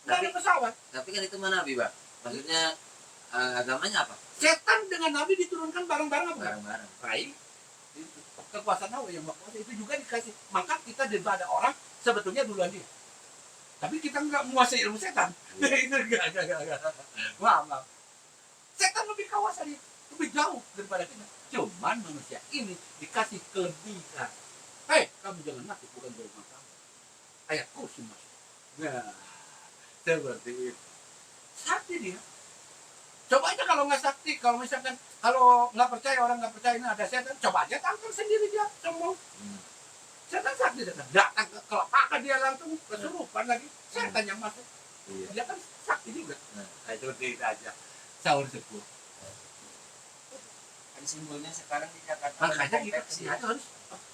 Nggak ada pesawat. Tapi kan itu mana Nabi Pak? Maksudnya agamanya apa? Setan dengan Nabi diturunkan bareng-bareng apa? Bareng-bareng. Baik. Itu. Kekuasaan Allah yang berkuasa itu juga dikasih. Maka kita daripada orang sebetulnya duluan dia. Tapi kita nggak menguasai ilmu setan. Itu enggak. Maaf. Setan lebih kawasan dia, lebih jauh daripada kita. Cuman manusia ini dikasih kelebihan. Hei, kamu jangan mati, bukan golongan kamu. Ayat kursi mas. Nah, seperti itu. Sakti dia. Coba aja kalau nggak sakti, kalau misalkan kalau nggak percaya orang nggak percaya ini ada setan, coba aja tangkap sendiri dia, sombong. Setan sakti datang ke kelapakan dia langsung kesurupan lagi. Setan yang masuk. Iya. Dia kan sakti juga. Nah, Itu tidak aja. Sahur sepuh. Kan simbolnya sekarang di Jakarta Makanya banyak kita konveksi. harus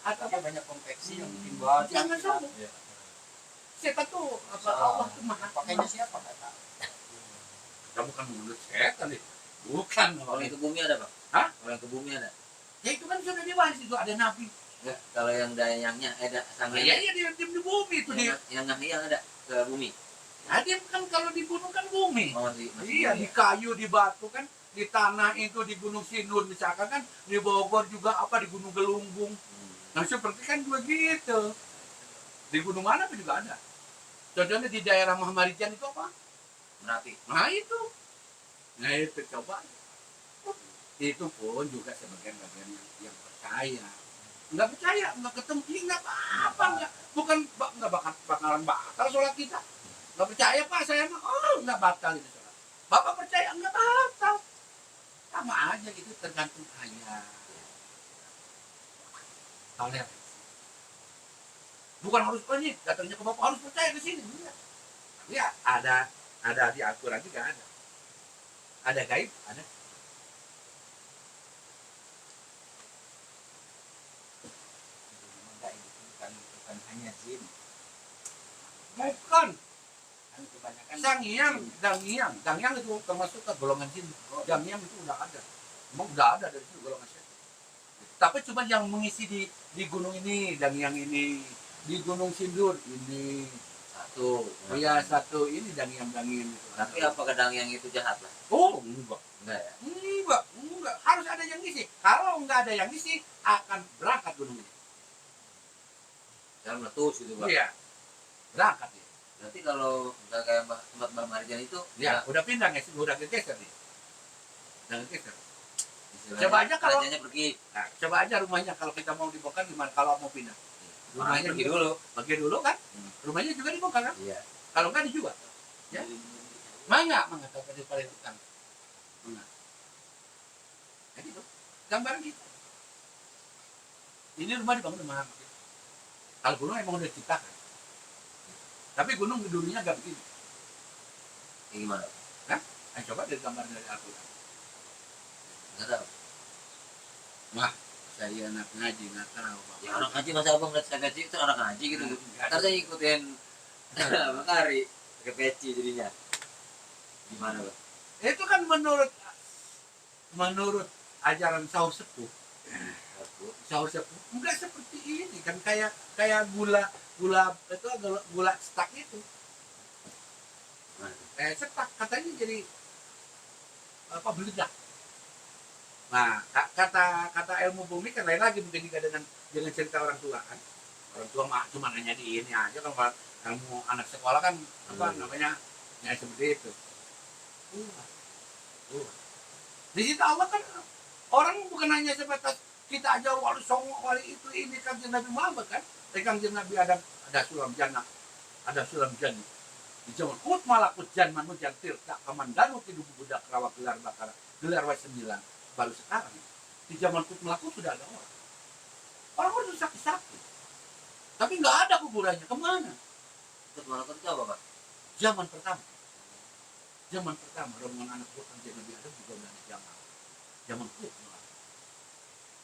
Ada apa? banyak konveksi yang bikin bawah. Jangan sombong. iya. Setan tuh apa Allah tuh maha. Pakainya siapa nggak tahu. Kamu kan menurut setan nih. Bukan. Kalau yang ke bumi ada, Pak? Hah? Kalau yang ke bumi ada? Ya itu kan sudah diwaris itu ada nabi. Enggak. Kalau yang dayangnya ada sang Iya iya dia di bumi itu dia. yang yang ada ke bumi. Nah, dia kan kalau di gunung kan bumi. Oh, masih Iya bumi di ya? kayu di batu kan di tanah itu di Gunung Sindur misalkan kan di Bogor juga apa di Gunung Gelunggung. Nah seperti kan begitu. Di gunung mana pun juga ada. Contohnya di daerah Mahamarijan itu apa? Merapi. Nah itu coba. Itu pun juga sebagian-bagian yang percaya. Nggak percaya, nggak ketemu, ini nggak apa-apa, nggak bakalan batal sholat kita. Nggak percaya Pak, saya mah, nggak batal itu sholat. Bapak percaya, nggak batal. Sama aja gitu, tergantung ayat. Toleransi. Bukan harus ini, datangnya ke Bapak harus percaya ke sini. Enggak. Ya, ada di Al-Quran juga ada. Ada gaib, ada. Enggak, itu bukan hanya jin. Bukan. Kan kebanyakan Dangyang itu termasuk ke golongan jin. Dangyang itu udah ada. Emang udah ada dari situ golongan setan. Tapi cuma yang mengisi di gunung ini, Dangyang ini, di Gunung Sindur ini. Satu. Ya satu ini Dangyang itu. Tapi apakah yang itu jahat lah? Oh, enggak. Enggak ya? Enggak. Harus ada yang ngisi. Kalau enggak ada yang ngisi, akan berangkat gunung ini. Jangan meletus gitu, Pak. Iya. Berangkat ya. Berarti kalau nggak kayak tempat Mbak Marijan itu, Ya, udah pindah guys, udah geser nih. Udah geser. istilahnya Coba aja kalau- rajanya pergi. Nah, coba aja rumahnya kalau kita mau dibongkar gimana kalau mau pindah. Rumahnya Pergi juga- dulu. Pergi dulu kan? Hmm. Rumahnya juga dibongkar kan? Iya. Kalau enggak dijual. Ya. Mangga tapi di paling utang. Mangga. Jadi itu gambaran kita. Ini rumah dibangun rumah kita. Kalau gunung emang udah diciptakan. Tapi gunung dulunya gak begini. Kayak gimana? Coba dari gambar dari Al-Quran. Nggak tahu. Saya anak ngaji nggak tahu. Ya orang ngaji masa abang ngeliat saya ngaji itu orang ngaji gitu. Nggak Ntar ada. saya ikutin Bang Kari ke peci jadinya. Gimana, Bang? Itu kan menurut ajaran Sahur Sepuh. Sahur Sepuh enggak seperti ini kan kayak gula itu gula stak itu. Setak katanya jadi apa meledak. Nah, kata ilmu bumi kan lain lagi mungkin juga dengan cerita orang tua kan. Orang tua mah cuma hanya di ini aja kan kalau ilmu anak sekolah kan apa namanya ya seperti itu. Di situ Allah kan orang bukan hanya sebatas kita aja wali songo wali itu ini kanjeng Nabi Muhammad kan. Kanjeng Nabi ada sulam jannah, ada sulam jannah. Di zaman kut malakut jan manujan tirta kamandanu tidu budak rawa gelar bakara gelar wa 9 baru sekarang di zaman kut malakut sudah ada orang itu sakit tapi nggak ada kuburannya kemana Ikut malaikat itu apa, Pak? zaman pertama rombongan anak buah kanjeng Nabi Adam juga udah ada zaman kut malakut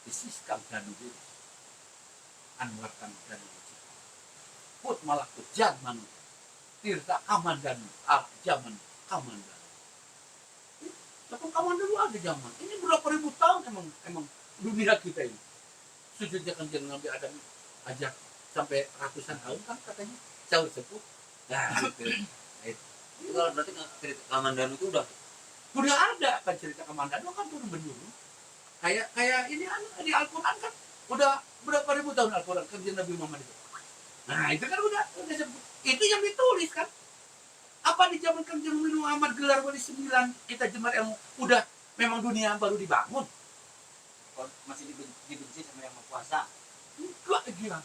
disiskam danu diri anwarkan danu kut malakut jan manusia tirta kamandan zaman kamandan. Tapi kamandan lu ada zaman. Ini berapa ribu tahun emang dunia kita ini. Sujudnya kanjeng Nabi Adam aja sampai ratusan tahun kan katanya. Sahur Sepuh. Nah, gitu. Itu kalau berarti cerita Kamandanu itu udah Udah ada kan cerita Kamandanu kan turun menurun. Kayak ini di Al-Quran kan udah berapa ribu tahun Al-Quran kerja Nabi Muhammad itu. Nah itu kan udah itu yang ditulis kan. Apa di zaman kerja Nabi Muhammad gelar wali 9 kita jemar ilmu udah memang dunia baru dibangun. Kalau masih dibenci sama yang mau puasa. Enggak gila.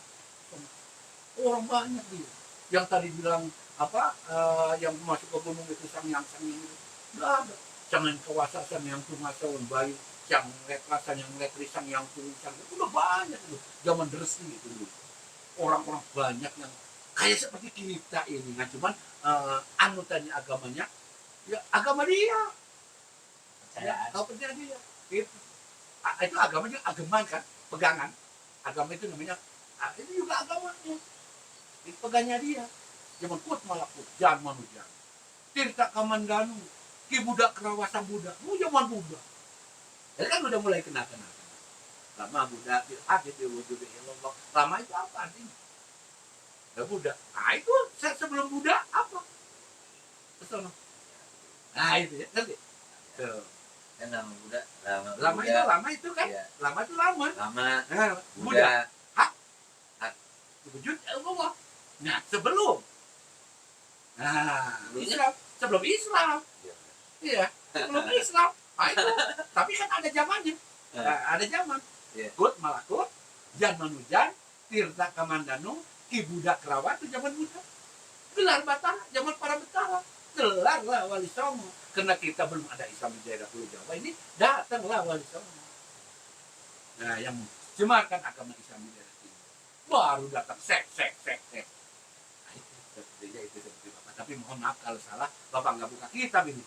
Orang banyak dia. Yang tadi bilang apa yang masuk ke gunung itu sang yang itu. Enggak ada. Jangan kuasa sang yang tungasawan bayi, yang rekasan yang rekrisang yang tulisan itu udah banyak itu. Zaman Resi itu dulu. Orang-orang banyak yang kayak seperti kita ini kan cuman anutannya agamanya ya agama dia. Ya, kau percaya dia. Itu agamanya agaman kan, pegangan. Agama itu namanya itu juga agamanya. Itu pegangnya dia. Zaman Kut Malakut, Jan Manujan. Tirta Kamandanu, Ki Budak Kerawasang Budak. Zaman Budak. Jadi kan udah mulai kena-kena. Lama Budak, Hadid, Wujud, Illallah. Lama itu apa artinya? Ya Budak. Nah itu sebelum Budak apa? Kesana. Nah itu ya, ngerti? Tuh. Kan nama Buddha, Lama itu kan? Iya. Lama itu lama. lama Nah, Buddha. Wujud Allah. Nah, sebelum. Nah, Sebelumnya? Islam. Sebelum Islam. Iya, sebelum Islam. Nah, itu. Tapi kan ada zamannya. Nah, ada zaman. Iya. Kut Malakut, Jan Manujan, Tirta Kamandanu, Ki Budak Kerawat itu zaman Buddha. Gelar Batara, zaman para Betara. Gelar lah Wali Songo. Karena kita belum ada Islam di daerah Pulau Jawa ini, datanglah Wali Songo. Nah, yang mencemarkan agama Islam di daerah ini. Baru datang sek. Nah, itu seperti Bapak. Tapi mohon maaf kalau salah, Bapak nggak buka kitab ini.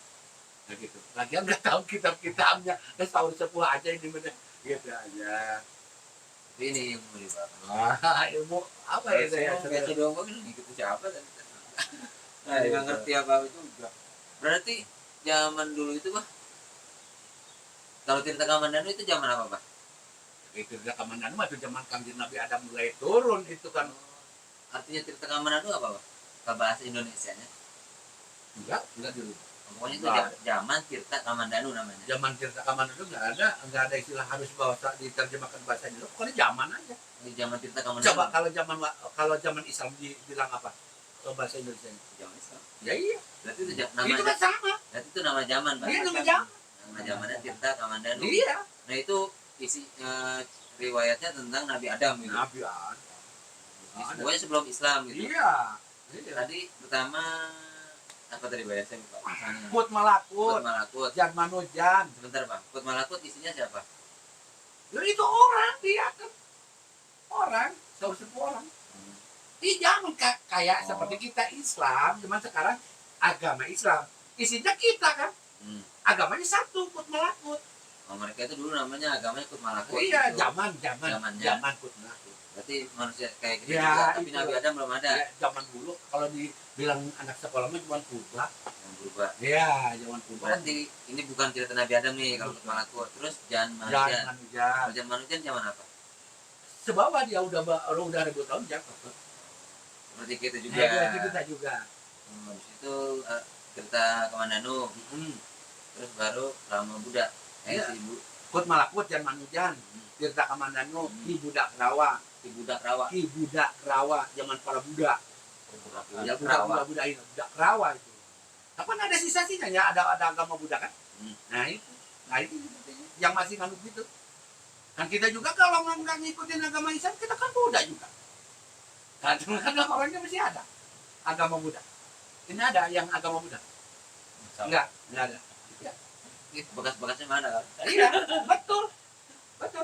Nah gitu. Lagian nggak tahu kitab-kitabnya. Tahu sepuh aja ini bener. Gitu aja. Ini yang mau dibahas. Wah, ilmu apa ya saya? Baca doang kok ikut siapa tadi? Nggak ngerti apa juga. Berarti zaman dulu itu bah, kalau Tirta Kamandanu itu zaman apa bah? Itu Tirta Kamandanu itu zaman Kanjeng Nabi Adam mulai turun itu kan. Artinya Tirta Kamandanu apa bah? Kalau bahasa Indonesianya? Enggak dulu. Pokoknya itu Enggak. zaman Tirta Kamandanu namanya. Zaman Tirta Kamandanu nggak ada istilah harus bahasa diterjemahkan bahasa Indonesia. Pokoknya zaman aja. Di zaman Tirta Kamandanu. Coba kalau zaman Islam dibilang apa? Bahasa Indonesia. Zaman Islam. Ya iya. Berarti itu nama. Itu kan sama. Berarti itu nama zaman bah. Iya nama zaman. Nama zamannya Tirta Kamandanu. Iya. Nah itu isi riwayatnya tentang Nabi Adam gitu. Nabi Adam. Pokoknya sebelum Islam gitu. Iya. Tadi pertama apa tadi bayar saya lupa. Misalnya, Kut Kut Malakut, Malakut. Jan Manujan. Sebentar bang, Kut Malakut isinya siapa? Loh, itu orang dia kan. Orang, tahu semua orang. Ini jangan kayak Oh. seperti kita Islam, cuman sekarang agama Islam. Isinya kita kan. Hmm. Agamanya satu, Kut Malakut. Oh, mereka itu dulu namanya agamanya Kut Malakut. Iya, gitu. zaman Kut Malakut. Berarti manusia kayak gitu Ya, juga, tapi itu. Nabi Adam belum ada Ya, zaman dulu kalau dibilang anak sekolah mah cuma purba. yang berubah. Iya, zaman purba. Berarti ini bukan cerita Nabi Adam nih kalau Kut Malakut. Terus Jan Jan Manusia. Manujan. Jan Manusia zaman apa? Sebawa dia udah ribu tahun jatuh. Seperti kita juga. Ya, kita juga. Habis itu cerita Kamandanu. Hmm. Terus baru Rama Buddha. Iya. Si Ibu Kut Malakut, Jan Manujan, Tirta Kamandanu, Ki Budak Rawa, Ki Budak Rawa. Ki Budak Rawa, zaman para Buddha. Ya, Buddha ini, Budak Rawa itu. Kapan ada sisa-sisanya ya ada agama Buddha kan? Hmm. Nah itu yang masih nganut gitu. Dan kita juga kalau nggak ngikutin agama Islam, kita kan Buddha juga. Nah, cuma kan orangnya masih ada agama Buddha. Ini ada yang agama Buddha? Enggak ada. Itu bekas-bekasnya mana kan? Iya, betul.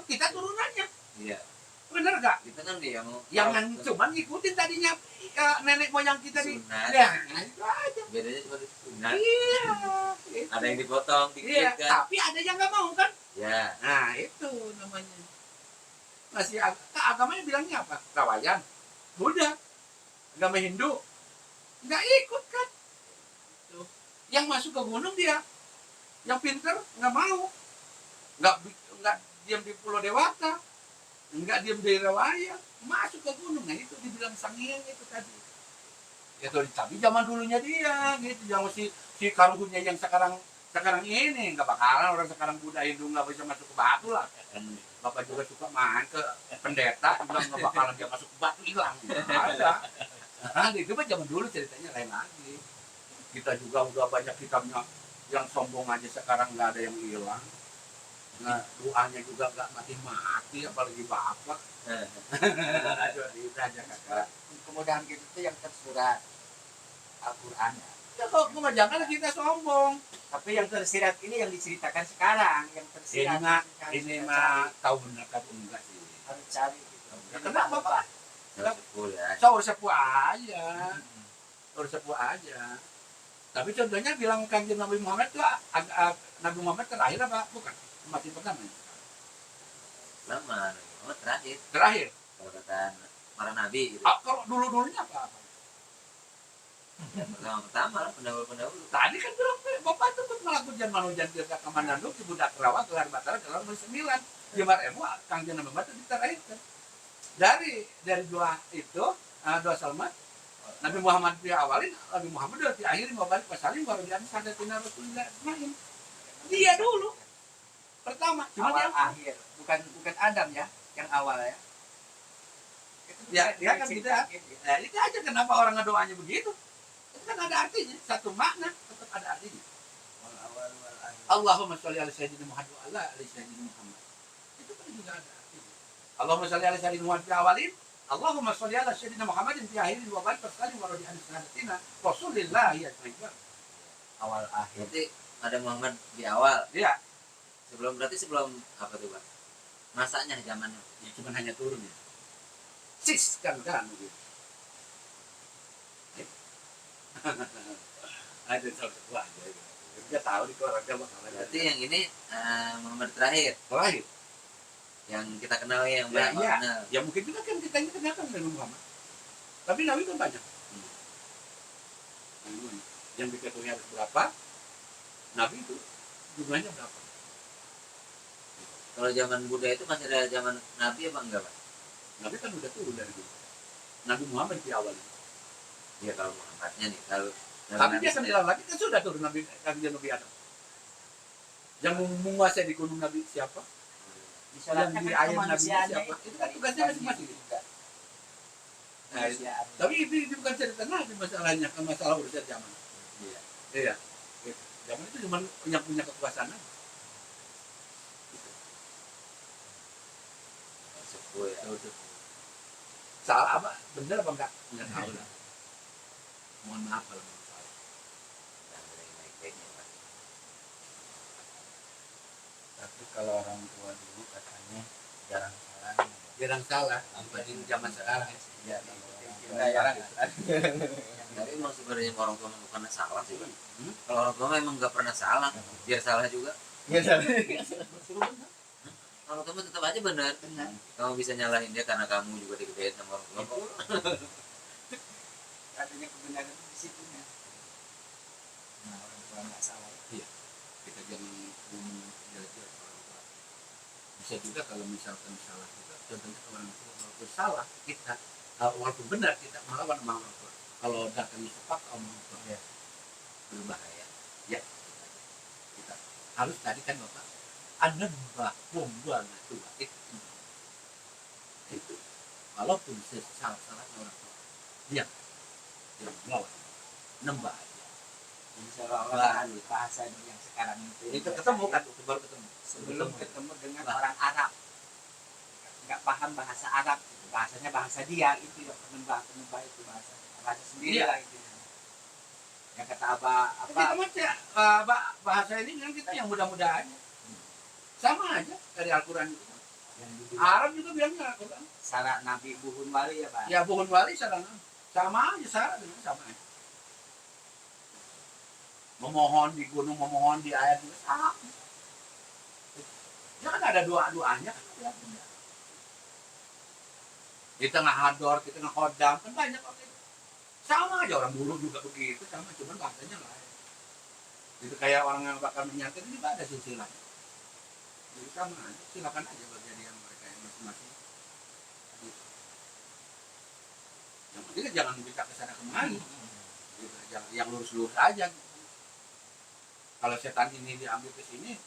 Kita turunannya. Iya. Bener nggak? Kita kan dia mau Yang cuman ngikutin tadinya nenek moyang kita di. sunat. Ya, itu aja. Bedanya cuma di sunat. Iya. Itu. Ada yang dipotong dikit Iya, kan. tapi ada yang nggak mau kan? Ya. Nah, itu namanya. Masih agamanya bilangnya apa? Kawayan. Buddha. Agama Hindu. Nggak ikut kan? Tuh. Yang masuk ke gunung dia. Yang pinter nggak mau. Nggak diam di Pulau Dewata. Nggak diam di Rawaya. Masuk ke gunung. Nah itu dibilang sangiang itu tadi. Ya tuh, tapi zaman dulunya dia gitu. Yang si Karuhunnya yang sekarang Sekarang ini nggak bakalan orang sekarang Buddha Hindu nggak bisa masuk ke batu lah. Bapak juga suka main ke pendeta juga nggak bakalan dia masuk ke batu hilang. Ada. Nah, itu mah zaman dulu ceritanya lain lagi. Kita juga udah banyak kitabnya yang sombong aja sekarang nggak ada yang hilang. Nah, doanya juga nggak mati-mati, apalagi bapak. Aduh, itu aja kakak. Kemudahan gitu tuh yang tersurat Al-Quran. Ya kalau jangan kita sombong. Tapi yang tersirat ini yang diceritakan sekarang, yang Ini tersirat mah, harus ini kita mah cari. tahu benar kan enggak sih. Harus cari gitu. Ya, kenapa Pak? Terus sepuluh ya. Saur sepuh aja. Saur sepuh aja. Tapi contohnya bilang kanjeng Nabi Muhammad itu Nabi Muhammad terakhir apa? Bukan. Mati pertama. Lama, oh, terakhir Terakhir. kalau kata para nabi gitu. Kalau dulu-dulunya apa? Yang pertama lah pendahulu. Tadi kan bilang Bapak itu tuh melakukan manujan tirta kamandanduk di budak rawa gelar batara gelar 9. Jemar emu kanjeng Nabi Muhammad itu terakhir. Dari dua itu, dua salmat Nabi Muhammad diawalin, Nabi Muhammad udah diakhirin mau balik pasalin baru dia sadatina Rasulullah Ismail. Dia dulu pertama, cuma Awal dia akhir, bukan Adam ya, yang awal ya. Itu ya, bisa dia kan gitu ya. diceritakan, gitu. Nah, itu aja kenapa orang ngedoanya begitu. Itu kan ada artinya, satu makna tetap ada artinya. Wal awal wal akhir. Allahumma sholli ala sayyidina Muhammad wa ala ali sayyidina Muhammad. Itu kan juga ada artinya. Allahumma sholli ala sayyidina Muhammad fi awalin, Allahumma sholli ala sayyidina Muhammadin fi akhirin wa barik wasallim wa radiyallahu anhu sadatina Rasulillah ya Tuhan. Awal akhir. Berarti ada Muhammad di awal. Iya, Sebelum apa tuh Pak? Masanya zamannya. ya cuma hanya turun ya. Sis kan begitu. Ada satu aja. Dia tahu di keluarga bakalan. Berarti yang ini Muhammad terakhir terakhir. yang kita kenal yang Ya, banyak iya. kenal. Ya mungkin juga kan kita ini kenal kan dengan Muhammad. Tapi Nabi kan banyak. Yang diketahui harus berapa? Nabi itu jumlahnya berapa? Kalau zaman Buddha itu masih ada zaman Nabi apa enggak Pak? Nabi kan udah turun dari dulu. Nabi Muhammad di awal. Iya kalau Muhammadnya nih kalau Tapi dia kan hilang lagi kan sudah turun Nabi Nabi Adam. Yang menguasai di gunung Nabi siapa? Disolatkan Yang di kan air Nabi kemanusiaannya siapa? itu Itu kan dari tugasnya masing-masing. juga. Nah, itu. Kemanusiaan. Tapi itu bukan cerita Nabi masalahnya, kan masalah urusan zaman. Iya. Iya. Gitu. Zaman itu cuma punya kekuasaan aja. Sepuh ya. Salah apa? Bener apa enggak? Enggak tahu lah. Mohon maaf kalau menurut saya. Dan dari baik-baiknya Pak. Tapi kalau orang tua dulu katanya jarang salah. Jarang salah dibanding zaman sekarang. Ya, Jarang. Tapi emang sebenarnya orang tua memang pernah salah sih Pak. Hmm? Kalau orang tua memang nggak pernah salah, biar salah juga. Orang tua tetap aja benar. Benar. Kamu bisa nyalahin dia karena kamu juga digedein sama orang tua. kok. Adanya kebenaran di situ ya. Nah, orang tua nggak salah. Kita jangan ngomong jelek-jelek ke orang tua. Bisa juga kalau misalkan salah juga, contohnya ke orang tua walaupun salah kita, walaupun benar kita melawan sama orang tua. Kalau datangnya sepak sama orang tua, Ya. berbahaya. Ya, kita harus tadi kan bapak, anda membuang tua itu, walaupun salah orang tua, dia melawan, nembah aja. Seolah-olah bahasa yang sekarang Itu ketemu kan, itu baru ketemu. sebelum ketemu dengan orang Arab, nggak paham bahasa Arab, bahasanya bahasa dia itu yang penembah itu bahasa sendiri Iya. lah itu. Yang kata Abah Kita apa? baca bahasa ini kan kita yang mudah-mudah aja. Sama aja dari Al-Quran itu. Yang dibilang Arab juga bilangnya Al-Quran. syarat Nabi Buhun Wali ya Pak. Ya buhun wali sarana. Sama aja syarat dengan sama aja. Memohon di gunung, memohon di air juga sama. Ya kan ada doa-doanya kan. Di tengah hador, di tengah hodam, kan banyak orang itu. Sama aja orang dulu juga begitu, sama cuman bahasanya lain. Itu kayak orang yang bakal menyantet ini ada silsilah. Jadi sama aja, silakan aja bagi yang mereka yang masing-masing. Gitu. Yang penting kan jangan bisa kesana kemari. Gitu. Yang lurus-lurus aja. Gitu. Kalau setan ini diambil ke sini,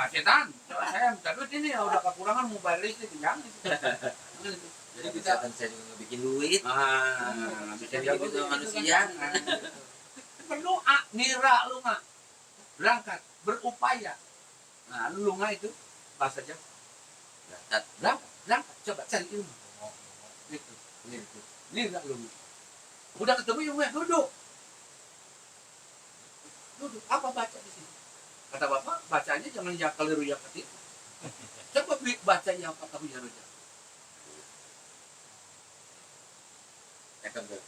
setan, coba saya minta duit ini, udah kekurangan mobile listrik, jangan. Jadi bisa kan saya juga bikin duit. Bisa Jadi dia itu manusia. berdoa, nira lu nggak berangkat, berupaya. Nah, lu nggak itu bahasa Jawa. Berangkat, coba cari ilmu. Itu, nira lu. Udah ketemu ilmu, duduk. Apa baca di sini? Kata bapak, bacanya jangan ya keliru ya ketik. Coba baca yang apa tahu ya roja. Cakep tuh.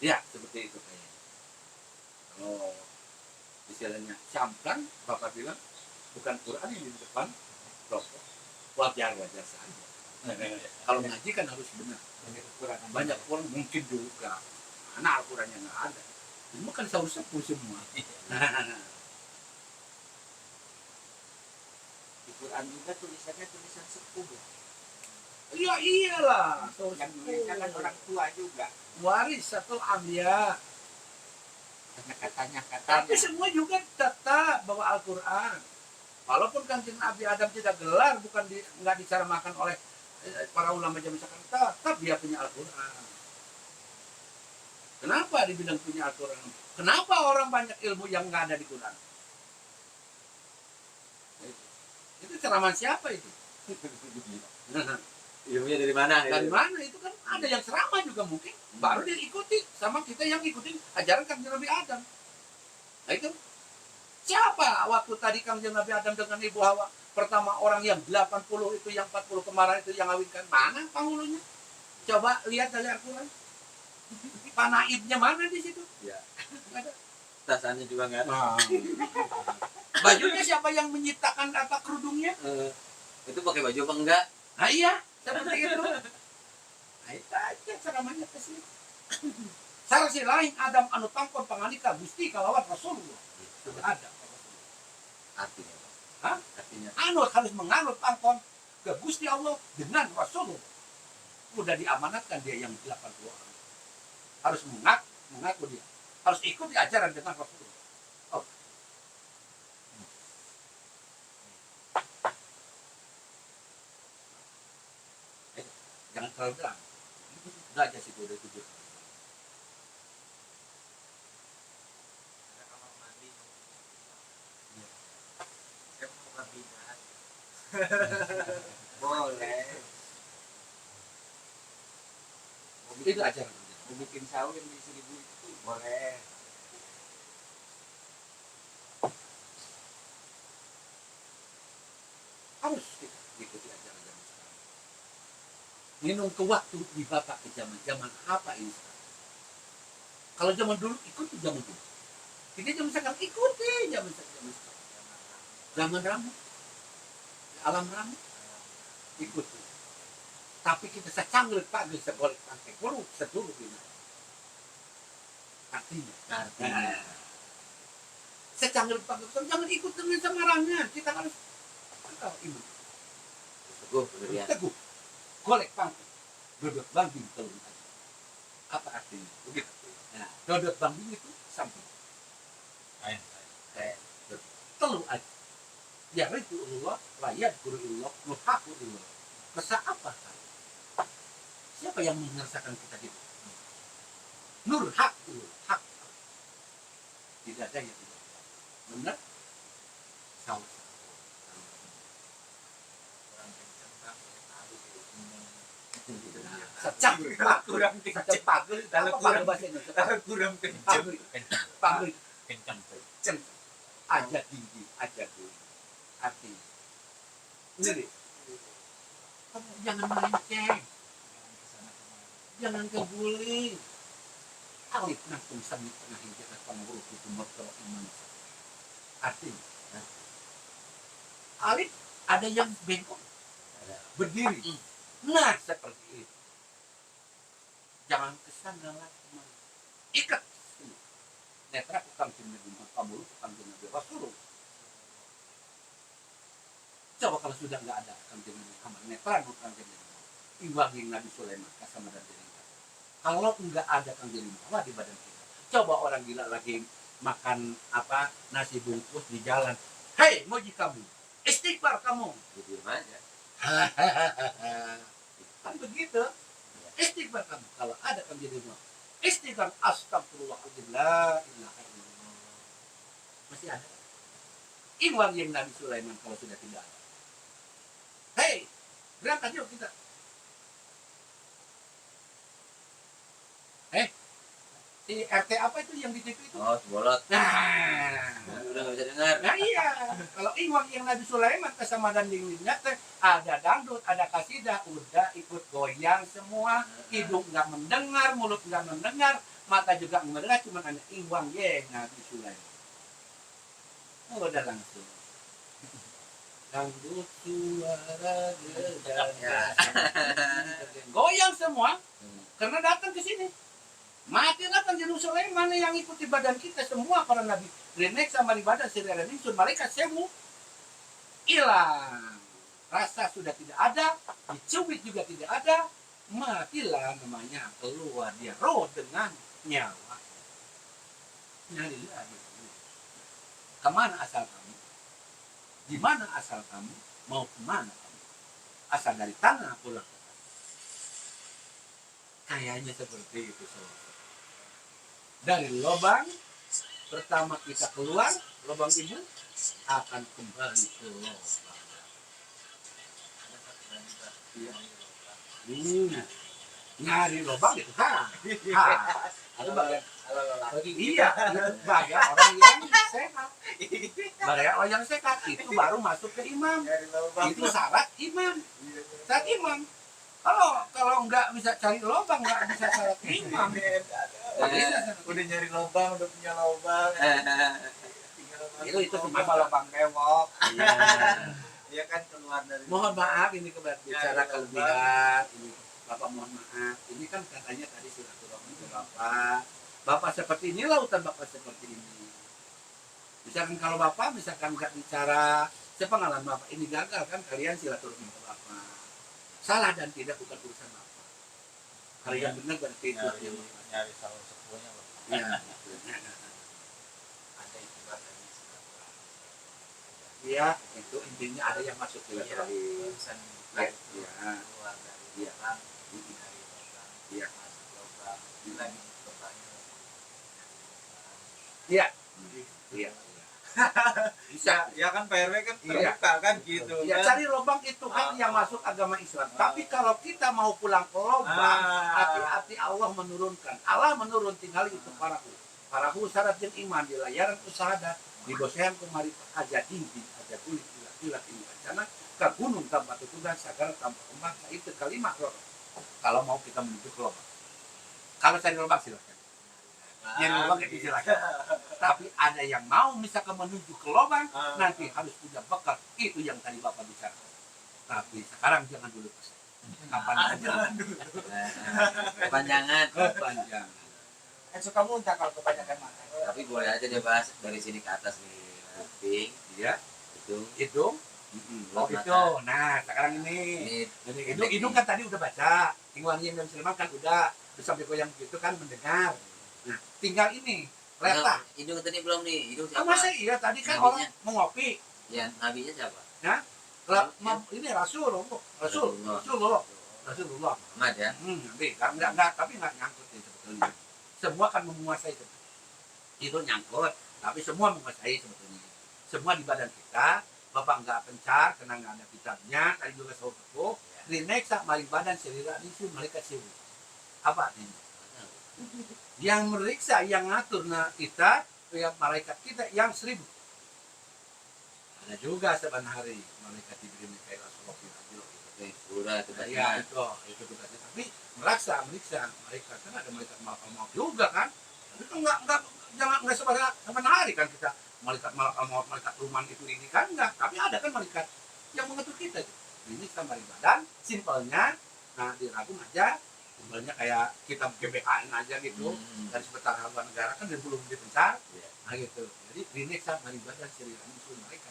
Ya, seperti itu kayaknya. Kalau istilahnya camplan, bapak bilang bukan Quran yang di depan, rokok. Wajar saja. Kalau ngaji kan harus benar. Banyak orang mungkin juga. Mana Al-Qurannya nggak ada. Ini kan sahur sepuh semua. Di Quran juga tulisannya tulisan sepuh ya. Iya iyalah. Yang tulisnya kan orang tua juga. Waris satu ambil. Katanya Tapi semua juga tetap bawa Al-Quran. Walaupun Kanjeng Nabi Adam tidak gelar, nggak diceramakan oleh para ulama zaman sekarang, tetap dia punya Al-Quran. Kenapa dibilang punya Al-Quran? Kenapa orang banyak ilmu yang nggak ada di Quran? Itu ceramah siapa itu? Ilmunya dari mana? Dari mana? Itu kan ada yang ceramah juga mungkin. Baru dia ikuti sama kita yang ikutin ajaran Kanjeng Nabi Adam. Nah itu siapa waktu tadi Kanjeng Nabi Adam dengan Ibu Hawa? Pertama orang yang 80 itu, yang 40 kemarin itu yang ngawinkan. Mana penghulunya? Coba lihat dari Al-Quran. Panaibnya mana di situ? Ya. Nggak ada. Tasannya juga nggak ada. Nah. Bajunya siapa yang menciptakan apa kerudungnya? Itu pakai baju apa enggak? Nah iya, seperti itu. Nah itu aja ceramahnya ke sini. Sarasi lain Adam anu tangkon pangalika Gusti kalawan Rasulullah. Sudah ada. Artinya. Hah? Artinya. Anut harus menganut tangkon ke Gusti Allah dengan Rasulullah. Udah diamanatkan dia yang 80 orang. Harus mengaku dia. Harus ikuti ajaran dengan Rasulullah. Oh. Jangan terlalu terang. Udah aja situ udah 7. Ada kamar mandi. Saya mau kabinat. Boleh. Itu ajaran. Mau bikin sahur yang di 1000 itu boleh. Harus kita ikuti ajaran zaman sekarang. Minum ke waktu di bapak ke zaman apa ini sekarang? Kalau zaman dulu ikuti zaman dulu. Kita zaman sekarang ikuti zaman sekarang. Zaman ramu, alam ramu, ikuti. Tapi kita secanggut pagi seboleh pantai kurung seluruh dunia. Artinya, secanggut pagi jangan ikut dengan semarangnya. Kita harus ibu. Teguh, berdirian. Teguh, golek pangkat, dodot bangbing telur aja. Apa artinya? Begitu. Nah, dodot bangbing itu samping. Telur aja. Ya itu Allah, layat guru Allah, nuhaku Allah. Masa apa kan? Siapa yang merasakan kita gitu? Nur hak itu, hak. Tidak ada yang tidak. Benar? Salah. Secang Kurang kenceng. pagel Kalau apa kurang- bahasa Indonesia? Kurang kenceng. Pagel Kencang. aja tinggi aja dulu artinya ini kamu jangan melenceng jangan keguling alif nangkum sami tengah hijau pangurus itu mertua iman artinya alif ada yang bengkok berdiri nah seperti itu jangan kesana lagi ikat netra tukang Nabi Muhammad tukang Nabi Rasulullah. Coba kalau sudah nggak ada kanjeng Nabi Muhammad, netra tukang Nabi Muhammad. iwang yang Nabi Sulaiman sama dan diri. Kalau enggak ada kang jadi mawa di badan kita. Coba orang gila lagi makan apa nasi bungkus di jalan. Hei, moji kamu, istighfar kamu. Diam aja. Kan begitu. Istighfar kamu. Kalau ada kang jadi mawa. Istighfar astagfirullahaladzim la ilaha illallah. Masih ada. Iwang yang Nabi Sulaiman kalau sudah tidak ada. Hei, berangkat yuk kita. Si RT apa itu yang di TV itu? Oh, bolot. Nah, Udah nggak bisa dengar. nah iya. Kalau Iwang yang Nabi Sulaiman kesama dan dinginnya teh ada dangdut, ada kasidah, udah ikut goyang semua. Hidung nggak mendengar, mulut nggak mendengar, mata juga nggak mendengar, cuma ada Iwang yang Nabi Sulaiman. Oh, udah langsung. Dangdut suara Ya. goyang semua karena datang ke sini. Mati datang Yerusalem mana yang ikuti badan kita semua para nabi. Renek sama ibadah sirera ningsun malaikat semu hilang. Rasa sudah tidak ada, dicubit juga tidak ada, matilah namanya keluar dia roh dengan nyawa. Nyarilah kemana asal kamu? Di mana asal kamu? Mau kemana kamu? Asal dari tanah pulang. Kayaknya seperti itu sobat. Dari lubang pertama kita keluar, lubang ibu akan kembali ke lubang. Nyari lubang itu itu bagian iya bagian orang yang sehat. Bagian orang yang sehat itu baru masuk ke imam. Itu syarat imam. Syarat imam. Kalau nggak bisa cari lubang, nggak bisa syarat imam. Udah nyari lubang, udah punya lubang. Itu Cuma kalau bang bewok, Dia kan keluar dari. Mohon maaf ini bicara kelebihan ini Bapak mohon maaf. Ini kan katanya tadi silaturahmi ke Bapak. Bapak seperti ini, lautan Bapak seperti ini. Misalkan kalau Bapak misalkan nggak bicara sepengalaman Bapak ini gagal kan kalian silaturahmi ke Bapak. Salah dan tidak bukan urusan Bapak. Kalian benar berarti itu yang Nyari salah sepunya. ya. Ada istilah dari silaturahmi. Iya, itu intinya ada yang masuk silaturahmi. Urusan Iya. keluar dari Iya. lubang, dari lubang, Iya. masuk lubang, lagi lubangnya. Iya. Iya. Bisa. Ya kan Pak RW kan Iya. terbuka kan gitu. Ya kan. cari lubang itu kan yang masuk agama Islam. Tapi kalau kita mau pulang ke lubang, hati-hati Allah menurunkan. Allah menurun tinggal itu parahu. Parahu syarat yang iman di layaran usaha di bosehan kemari aja tinggi, aja kulit ilat ini karena ke gunung tanpa tutupan sagara tanpa kembang. Nah, itu kalimat roh. Kalau mau kita menuju ke lubang. Kalau cari lubang silakan. Nyari lubang itu silakan. Tapi ada yang mau misalkan menuju ke lubang, nanti harus punya bekal. Itu yang tadi Bapak bicara. Tapi sekarang jangan dulu. Kapan aja? Kepanjangan. Kepanjangan. suka muntah kalau kebanyakan makan. Tapi boleh aja dia bahas dari sini ke atas nih. Kuping, Iya. hidung, Hidung. Oh mulut, itu. mata. Nah sekarang ini. Ini Hidung kan tadi udah baca. Tinggalnya yang Sulaiman kan udah. Terus sampai goyang gitu kan mendengar. Nah tinggal ini. Letah. Hidung tadi belum nih. Hidung Ah, siapa? masa iya tadi kan Nabinya. orang mau ngopi. Ya, nabinya siapa? Ini Rasulullah. Ahmad ya. Enggak, tapi enggak nyangkut nih sebetulnya. Semua kan menguasai itu. Itu nyangkut, tapi semua menguasai sebetulnya. Semua di badan kita, Bapak enggak pencar, karena enggak ada kitabnya, tadi juga saya kepo. Rineksa mari badan serira itu malaikat siwu. Apa artinya? Yang meriksa, yang ngatur kita, ya malaikat kita yang 1000. Ada juga seban hari malaikat Jibril Mikail Rasulullah gitu. Udah itu Ya itu tugasnya. Tapi meriksa malaikat kan ada malaikat maut juga kan. Itu enggak seban hari kan kita malaikat maut malaikat ruman itu ini kan enggak. Tapi ada kan malaikat yang mengatur kita itu. Ini sama di badan, simpelnya. Nah diragum aja, simpelnya kayak kita GBKN aja gitu. Dari sebentar haluan negara kan dari belum dipencar. Nah gitu. Jadi ini sama di badan sirina musuh malaikat.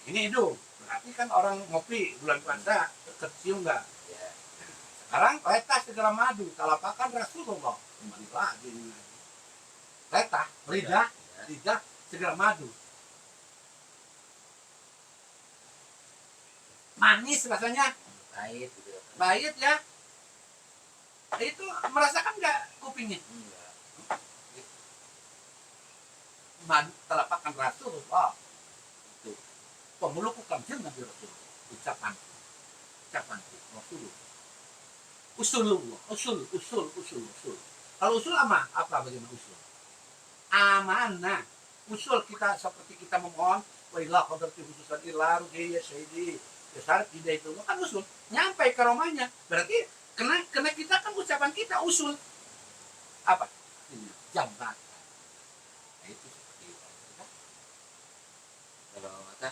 Ini hidung, berarti kan orang ngopi bulan puasa kecium nggak? Sekarang letah segala madu, talapakan Rasulullah. Kembali lagi. Letah, lidah segala madu. Manis rasanya, Pahit gitu. pahit ya. Itu merasakan nggak kupingnya? Enggak. Madu talapakan Rasulullah. Itu pemulukukan Nabi Rasulullah. Ucapan Rasulullah. Usul. Kalau usul apa bagaimana usul? Amanah. Usul kita seperti kita memohon, wa ilah qadarti khususan ilah ruhiyya syahidi. Besar tidak itu kan usul. Nyampe ke rumahnya. Berarti kena kita kan ucapan kita usul. Apa? Jambatan. Nah, itu seperti itu. Kalau mata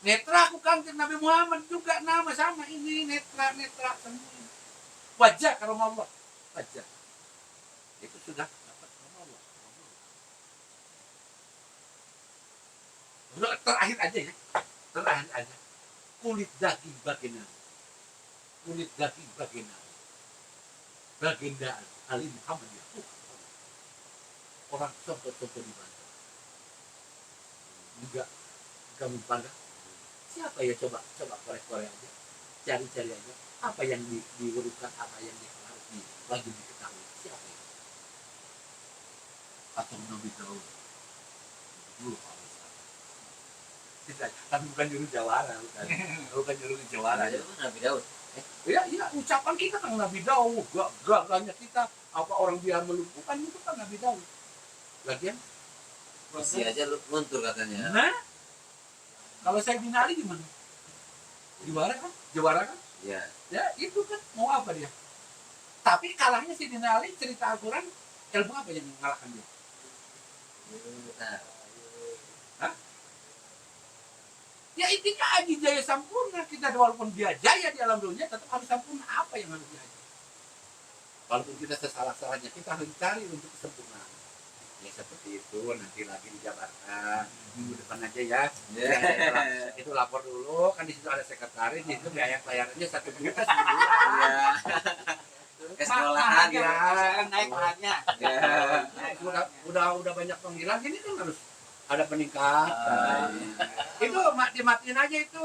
Netra aku kanjeng Nabi Muhammad juga nama sama ini netra semua. Wajah kalau Allah. Wajah. Itu sudah dapat kalau Allah. Udah, terakhir aja ya. Terakhir aja. Kulit daging baginda. Baginda Ali Muhammad ya. Orang contoh-contoh di mana? Juga kami pada siapa ya coba korek-korek aja, cari aja apa yang diurukan, apa yang harus dibagi diketahui siapa ya? Atau Nabi Daud dulu kita tapi bukan juru jawara bukan juru jawara ya. itu Nabi Daud. Iya ucapan kita kan Nabi Daud gagahnya kita apa orang biar melumpuhkan itu kan Nabi Daud lagian Isi aja luntur katanya. nah kalau saya binari gimana? Juara kan? Iya. Ya itu kan mau apa dia? Tapi kalahnya si Dinali cerita Al-Quran ilmu apa yang mengalahkan dia? Nah, Hah? Ya intinya Aji Jaya sempurna kita walaupun dia jaya di alam dunia tetap harus sempurna apa yang harus dia aja? Walaupun kita sesalah-salahnya kita harus cari untuk kesempurnaan. Ya seperti itu nanti lagi dijabarkan minggu depan aja ya. Itu lapor dulu kan di situ ada sekretaris di situ bayarannya 1 juta sebulan. iya. Ke sekolahan ya. Sekarang naik pahatnya. Udah banyak panggilan ini kan harus ada peningkatan. Itu matiin aja itu.